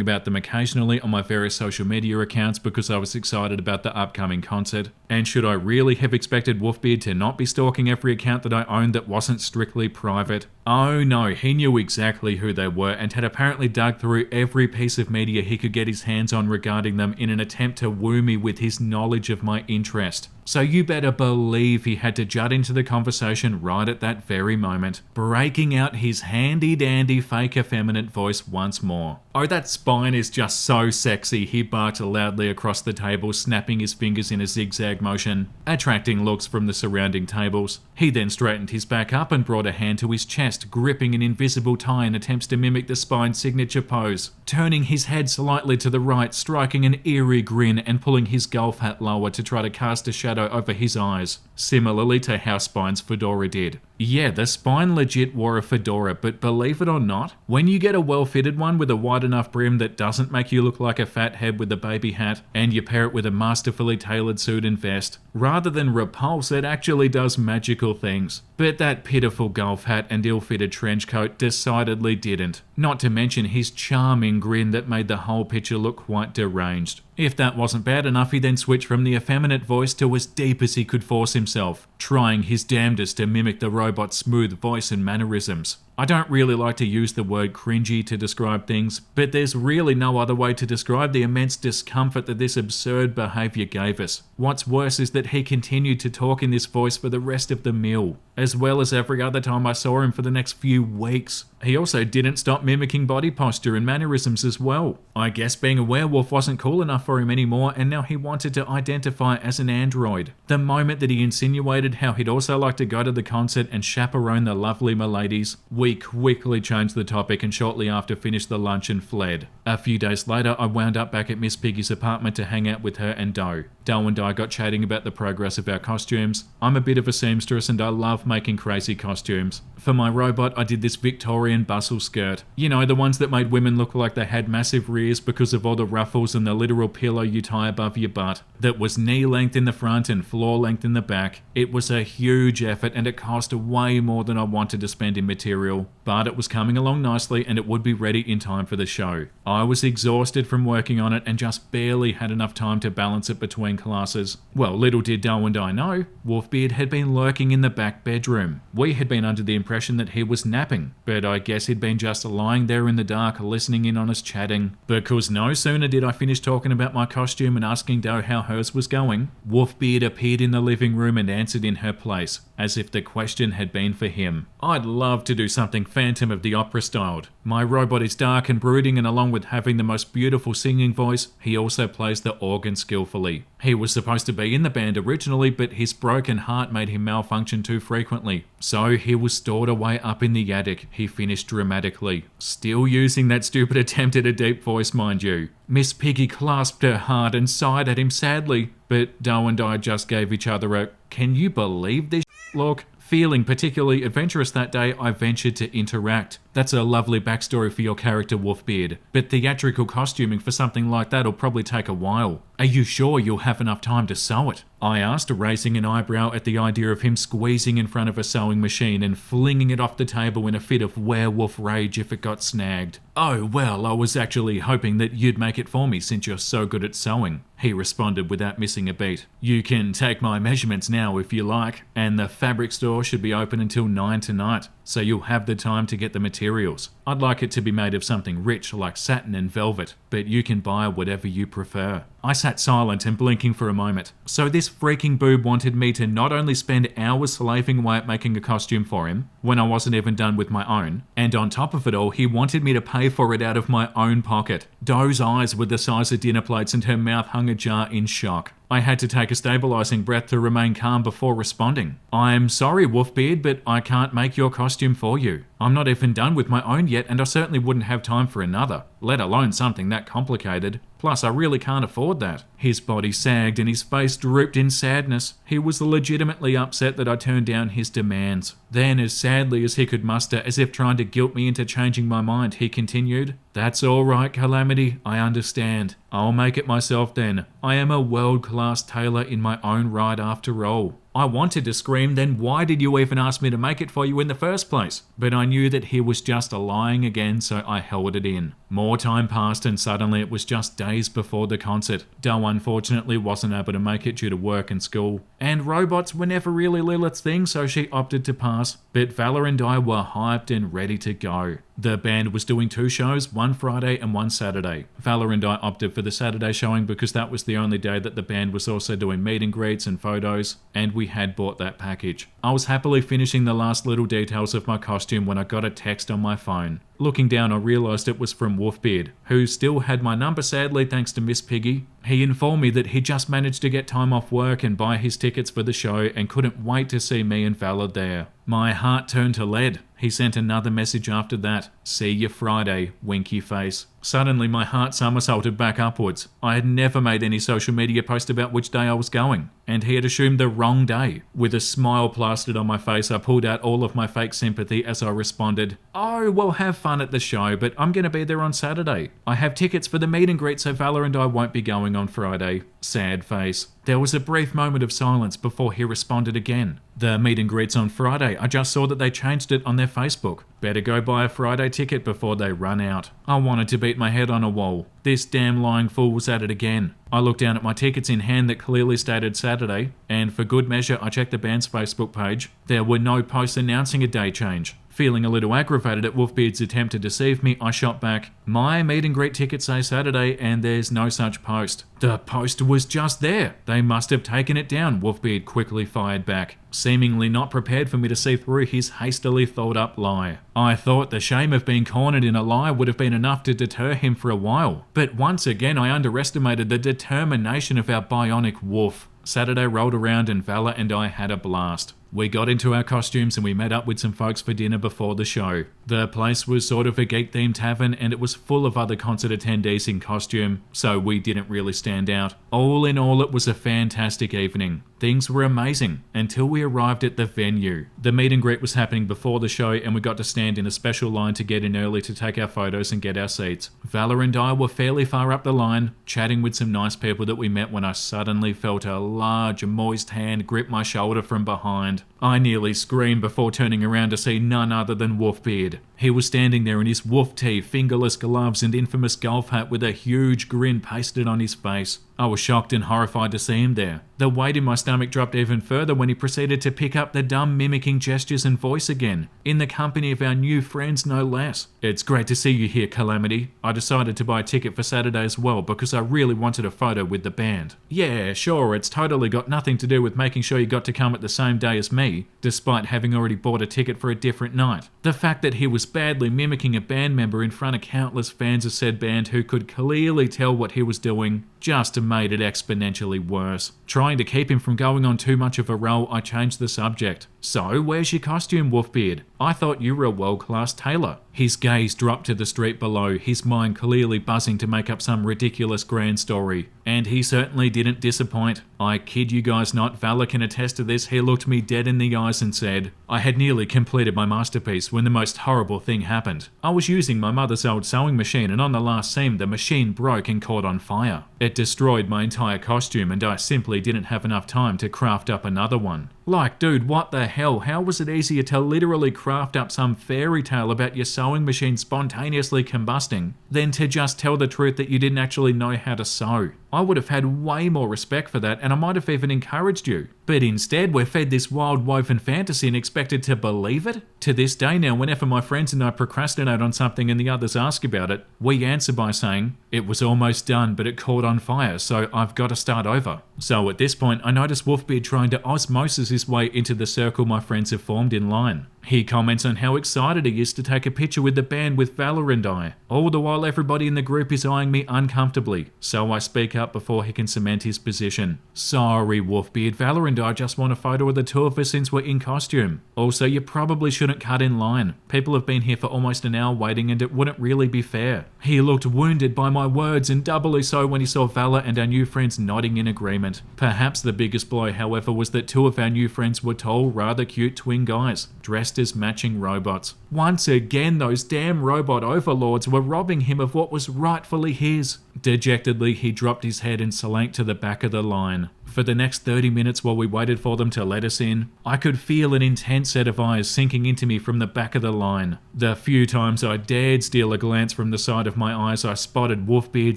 about them occasionally on my various social media accounts because I was excited about the upcoming concert. And should I really have expected Wolfbeard to not be stalking every account that I owned that wasn't strictly private? Oh no, he knew exactly who they were and had apparently dug through every piece of media he could get his hands on regarding them in an attempt to woo me with his knowledge of my interest. So you better believe he had to jut into the conversation right at that very moment, breaking out his handy-dandy fake effeminate voice once more. Oh, that Spine is just so sexy, he barked loudly across the table, snapping his fingers in a zigzag motion, attracting looks from the surrounding tables. He then straightened his back up and brought a hand to his chest, gripping an invisible tie in attempts to mimic the Spine's signature pose, turning his head slightly to the right, striking an eerie grin and pulling his golf hat lower to try to cast a shadow over his eyes, similarly to how Spine's fedora did. Yeah, the Spine legit wore a fedora, but believe it or not, when you get a well-fitted one with a wide enough brim that doesn't make you look like a fat head with a baby hat, and you pair it with a masterfully tailored suit and vest, rather than repulse, it actually does magical things. But that pitiful golf hat and ill-fitted trench coat decidedly didn't. Not to mention his charming grin that made the whole picture look quite deranged. If that wasn't bad enough, he then switched from the effeminate voice to as deep as he could force himself, trying his damnedest to mimic the robot's smooth voice and mannerisms. I don't really like to use the word cringy to describe things, but there's really no other way to describe the immense discomfort that this absurd behaviour gave us. What's worse is that he continued to talk in this voice for the rest of the meal, as well as every other time I saw him for the next few weeks. He also didn't stop mimicking body posture and mannerisms as well. I guess being a werewolf wasn't cool enough for him anymore, and now he wanted to identify as an android. The moment that he insinuated how he'd also like to go to the concert and chaperone the lovely miladies, we quickly changed the topic and shortly after finished the lunch and fled. A few days later, I wound up back at Miss Piggy's apartment to hang out with her and Doe. Doe and I got chatting about the progress of our costumes. I'm a bit of a seamstress and I love making crazy costumes. For my robot, I did this Victorian bustle skirt. You know, the ones that made women look like they had massive rears because of all the ruffles and the literal pillow you tie above your butt. That was knee length in the front and floor length in the back. It was a huge effort and it cost way more than I wanted to spend in material. But it was coming along nicely and it would be ready in time for the show. I was exhausted from working on it and just barely had enough time to balance it between classes. Well, little did Doe and I know, Wolfbeard had been lurking in the back bedroom. We had been under the impression that he was napping, but I guess he'd been just lying there in the dark listening in on us chatting. Because no sooner did I finish talking about my costume and asking Doe how hers was going, Wolfbeard appeared in the living room and answered in her place, as if the question had been for him. I'd love to do something Phantom of the Opera styled. My robot is dark and brooding, and along with having the most beautiful singing voice, he also plays the organ skillfully. He was supposed to be in the band originally, but his broken heart made him malfunction too frequently. So he was stored away up in the attic, he finished dramatically. Still using that stupid attempt at a deep voice, mind you. Miss Piggy clasped her heart and sighed at him sadly, but Doe and I just gave each other a "can you believe this look?" Feeling particularly adventurous that day, I ventured to interact. That's a lovely backstory for your character, Wolfbeard, but theatrical costuming for something like that'll probably take a while. Are you sure you'll have enough time to sew it? I asked, raising an eyebrow at the idea of him squeezing in front of a sewing machine and flinging it off the table in a fit of werewolf rage if it got snagged. "Oh, well, I was actually hoping that you'd make it for me since you're so good at sewing," he responded without missing a beat. "You can take my measurements now if you like, and the fabric store should be open until 9 tonight, so you'll have the time to get the materials. I'd like it to be made of something rich like satin and velvet, but you can buy whatever you prefer." I sat silent and blinking for a moment. So this freaking boob wanted me to not only spend hours slaving away at making a costume for him, when I wasn't even done with my own, and on top of it all, he wanted me to pay for it out of my own pocket. Doe's eyes were the size of dinner plates and her mouth hung ajar in shock. I had to take a stabilizing breath to remain calm before responding. "I'm sorry, Wolfbeard, but I can't make your costume for you. I'm not even done with my own yet, and I certainly wouldn't have time for another, let alone something that complicated. Plus, I really can't afford that." His body sagged and his face drooped in sadness. He was legitimately upset that I turned down his demands. Then, as sadly as he could muster, as if trying to guilt me into changing my mind, he continued, "That's all right, Calamity, I understand. I'll make it myself then. I am a world-class tailor in my own right after all." I wanted to scream, "Then why did you even ask me to make it for you in the first place?" But I knew that he was just lying again, so I held it in. More time passed and suddenly it was just days before the concert. Doe unfortunately wasn't able to make it due to work and school. And robots were never really Lilith's thing, so she opted to pass. But Valor and I were hyped and ready to go. The band was doing 2 shows, one Friday and one Saturday. Valor and I opted for the Saturday showing because that was the only day that the band was also doing meet and greets and photos, and we had bought that package. I was happily finishing the last little details of my costume when I got a text on my phone. Looking down, I realised it was from Wolfbeard, who still had my number sadly thanks to Miss Piggy. He informed me that he just managed to get time off work and buy his tickets for the show and couldn't wait to see me and Valor there. My heart turned to lead. He sent another message after that. "See you Friday, winky face." Suddenly my heart somersaulted back upwards. I had never made any social media post about which day I was going, and he had assumed the wrong day. With a smile plastered on my face, I pulled out all of my fake sympathy as I responded, "Oh, well, have fun at the show, but I'm going to be there on Saturday. I have tickets for the meet and greet, so Valor and I won't be going on Friday." Sad face. There was a brief moment of silence before he responded again. "The meet and greet's on Friday. I just saw that they changed it on their Facebook. Better go buy a Friday ticket before they run out." I wanted to beat my head on a wall. This damn lying fool was at it again. I looked down at my tickets in hand that clearly stated Saturday, and for good measure I checked the band's Facebook page. There were no posts announcing a day change. Feeling a little aggravated at Wolfbeard's attempt to deceive me, I shot back, "My meet and greet tickets say Saturday and there's no such post." "The post was just there. They must have taken it down," Wolfbeard quickly fired back, seemingly not prepared for me to see through his hastily thought up lie. I thought the shame of being cornered in a lie would have been enough to deter him for a while. But once again I underestimated the determination of our bionic wolf. Saturday rolled around and Valor and I had a blast. We got into our costumes and we met up with some folks for dinner before the show. The place was sort of a geek-themed tavern and it was full of other concert attendees in costume, so we didn't really stand out. All in all, it was a fantastic evening. Things were amazing until we arrived at the venue. The meet and greet was happening before the show and we got to stand in a special line to get in early to take our photos and get our seats. Valor and I were fairly far up the line, chatting with some nice people that we met when I suddenly felt a large, moist hand grip my shoulder from behind. I nearly screamed before turning around to see none other than Wolfbeard. He was standing there in his wolf tee, fingerless gloves and infamous golf hat with a huge grin pasted on his face. I was shocked and horrified to see him there. The weight in my stomach dropped even further when he proceeded to pick up the dumb mimicking gestures and voice again, in the company of our new friends no less. "It's great to see you here, Calamity. I decided to buy a ticket for Saturday as well because I really wanted a photo with the band." "Yeah, sure, it's totally got nothing to do with making sure you got to come at the same day as me, despite having already bought a ticket for a different night." The fact that he was badly mimicking a band member in front of countless fans of said band who could clearly tell what he was doing just made it exponentially worse. Trying to keep him from going on too much of a roll, I changed the subject. "So, where's your costume, Wolfbeard? I thought you were a world-class tailor." His gaze dropped to the street below, his mind clearly buzzing to make up some ridiculous grand story. And he certainly didn't disappoint. I kid you guys not, Valor can attest to this, he looked me dead in the eyes and said, "I had nearly completed my masterpiece when the most horrible thing happened. I was using my mother's old sewing machine and on the last seam the machine broke and caught on fire. It destroyed my entire costume and I simply didn't have enough time to craft up another one." Like, dude, what the hell? How was it easier to literally craft up some fairy tale about your sewing machine spontaneously combusting than to just tell the truth that you didn't actually know how to sew? I would have had way more respect for that and I might have even encouraged you. But instead, we're fed this wild woven fantasy and expected to believe it? To this day now, whenever my friends and I procrastinate on something and the others ask about it, we answer by saying, "It was almost done, but it caught on fire, so I've got to start over." So at this point, I notice Wolfbeard trying to osmosis his way into the circle my friends have formed in line. He comments on how excited he is to take a picture with the band with Valor and I. All the while everybody in the group is eyeing me uncomfortably, so I speak up before he can cement his position. "Sorry, Wolfbeard, Valor and I just want a photo of the two of us since we're in costume. Also, you probably shouldn't cut in line. People have been here for almost an hour waiting and it wouldn't really be fair." He looked wounded by my words and doubly so when he saw Valor and our new friends nodding in agreement. Perhaps the biggest blow, however, was that two of our new friends were tall, rather cute twin guys, dressed as matching robots. Once again, those damn robot overlords were robbing him of what was rightfully his. Dejectedly, he dropped his head and slank to the back of the line. For the next 30 minutes while we waited for them to let us in, I could feel an intense set of eyes sinking into me from the back of the line. The few times I dared steal a glance from the side of my eyes, I spotted Wolfbeard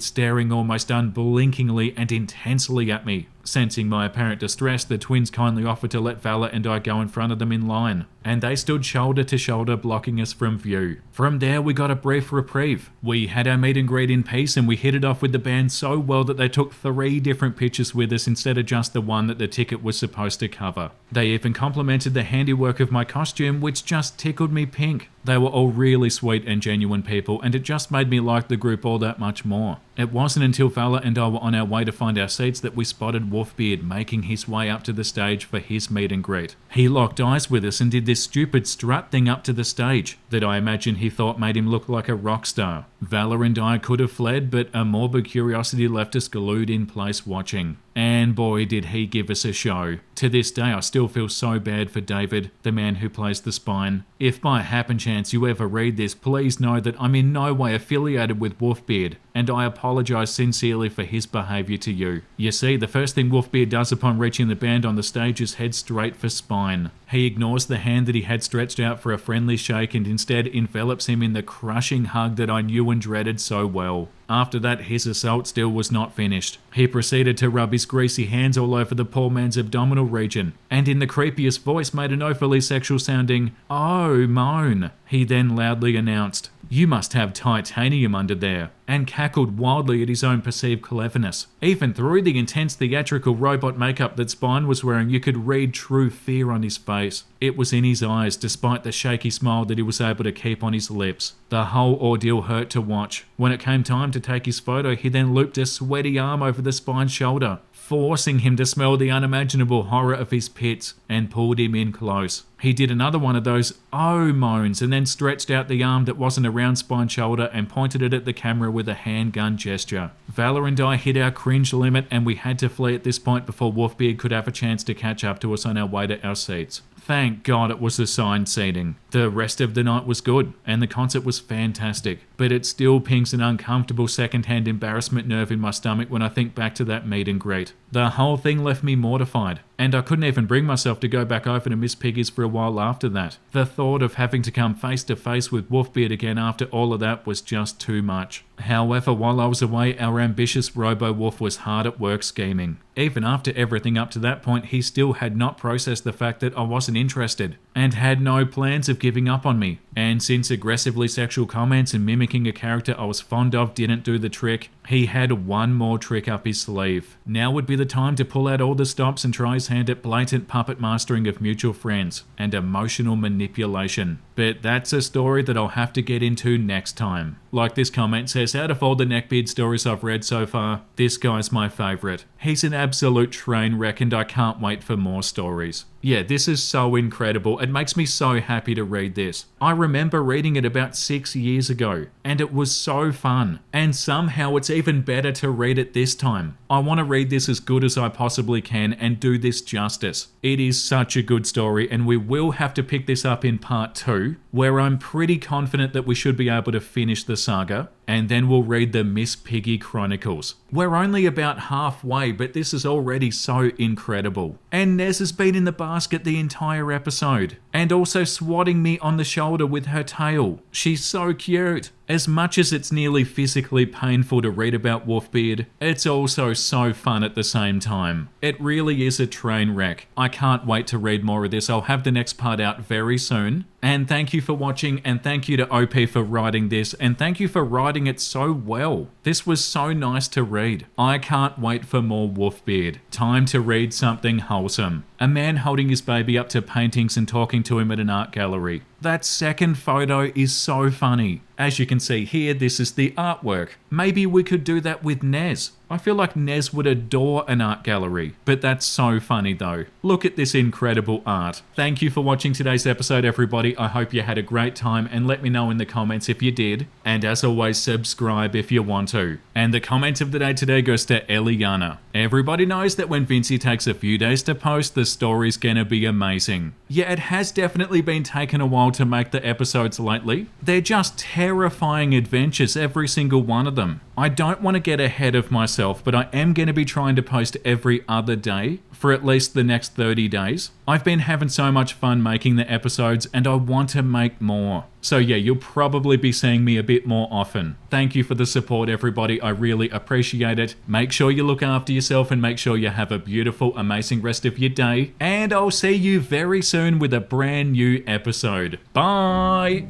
staring almost unblinkingly and intensely at me. Sensing my apparent distress, the twins kindly offered to let Valor and I go in front of them in line, and they stood shoulder to shoulder blocking us from view. From there we got a brief reprieve. We had our meet and greet in peace and we hit it off with the band so well that they took 3 different pictures with us instead of just the one that the ticket was supposed to cover. They even complimented the handiwork of my costume, which just tickled me pink. They were all really sweet and genuine people, and it just made me like the group all that much more. It wasn't until Valor and I were on our way to find our seats that we spotted Wolfbeard making his way up to the stage for his meet and greet. He locked eyes with us and did this stupid strut thing up to the stage that I imagine he thought made him look like a rock star. Valor and I could have fled, but a morbid curiosity left us glued in place watching. And boy did he give us a show. To this day I still feel so bad for David, the man who plays the spine. If by happen chance you ever read this, please know that I'm in no way affiliated with Wolfbeard, and I apologise sincerely for his behaviour to you. You see, the first thing Wolfbeard does upon reaching the band on the stage is head straight for Spine. He ignores the hand that he had stretched out for a friendly shake and instead envelops him in the crushing hug that I knew and dreaded so well. After that, his assault still was not finished. He proceeded to rub his greasy hands all over the poor man's abdominal region, and in the creepiest voice made an overly sexual sounding, "Oh, moan." He then loudly announced, "You must have titanium under there," and cackled wildly at his own perceived cleverness. Even through the intense theatrical robot makeup that Spine was wearing, you could read true fear on his face. It was in his eyes, despite the shaky smile that he was able to keep on his lips. The whole ordeal hurt to watch. When it came time to take his photo, he then looped a sweaty arm over the Spine's shoulder. forcing him to smell the unimaginable horror of his pits, and pulled him in close. He did another one of those "oh" moans and then stretched out the arm that wasn't a round spine shoulder and pointed it at the camera with a handgun gesture. Valor and I hit our cringe limit, and we had to flee at this point before Wolfbeard could have a chance to catch up to us on our way to our seats. Thank God it was assigned seating. The rest of the night was good, and the concert was fantastic, but it still pings an uncomfortable second-hand embarrassment nerve in my stomach when I think back to that meet and greet. The whole thing left me mortified, and I couldn't even bring myself to go back over to Miss Piggy's for a while after that. The thought of having to come face to face with Wolfbeard again after all of that was just too much. However, while I was away, our ambitious Robo-Wolf was hard at work scheming. Even after everything up to that point, he still had not processed the fact that I wasn't interested, and had no plans of giving up on me. And since aggressively sexual comments and mimicking a character I was fond of didn't do the trick, he had one more trick up his sleeve. Now would be the time to pull out all the stops and try his hand at blatant puppet mastering of mutual friends and emotional manipulation. But that's a story that I'll have to get into next time. Like this comment says, out of all the neckbeard stories I've read so far, this guy's my favourite. He's an absolute train wreck, and I can't wait for more stories. Yeah, this is so incredible. It makes me so happy to read this. I remember reading it about 6 years ago, and it was so fun. And somehow it's even better to read it this time. I want to read this as good as I possibly can and do this justice. It is such a good story, and we will have to pick this up in part 2, where I'm pretty confident that we should be able to finish the saga, and then we'll read the Miss Piggy Chronicles. We're only about halfway, but this is already so incredible. And Nez has been in the basket the entire episode, and also swatting me on the shoulder with her tail. She's so cute. As much as it's nearly physically painful to read about Wolfbeard, it's also so fun at the same time. It really is a train wreck. I can't wait to read more of this. I'll have the next part out very soon. And thank you for watching, and thank you to OP for writing this, and thank you for writing it so well. This was so nice to read. I can't wait for more Wolfbeard. Time to read something wholesome. A man holding his baby up to paintings and talking to him at an art gallery. That second photo is so funny. As you can see here, this is the artwork. Maybe we could do that with Nez. I feel like Nez would adore an art gallery, but that's so funny though. Look at this incredible art. Thank you for watching today's episode, everybody. I hope you had a great time, and let me know in the comments if you did. And as always, subscribe if you want to. And the comment of the day today goes to Eliana. Everybody knows that when Vincey takes a few days to post, the story's gonna be amazing. Yeah, it has definitely been taken a while to make the episodes lately. They're just terrifying adventures, every single one of them. I don't want to get ahead of myself, but I am going to be trying to post every other day for at least the next 30 days. I've been having so much fun making the episodes, and I want to make more. So yeah, you'll probably be seeing me a bit more often. Thank you for the support, everybody. I really appreciate it. Make sure you look after yourself, and make sure you have a beautiful, amazing rest of your day. And I'll see you very soon with a brand new episode. Bye!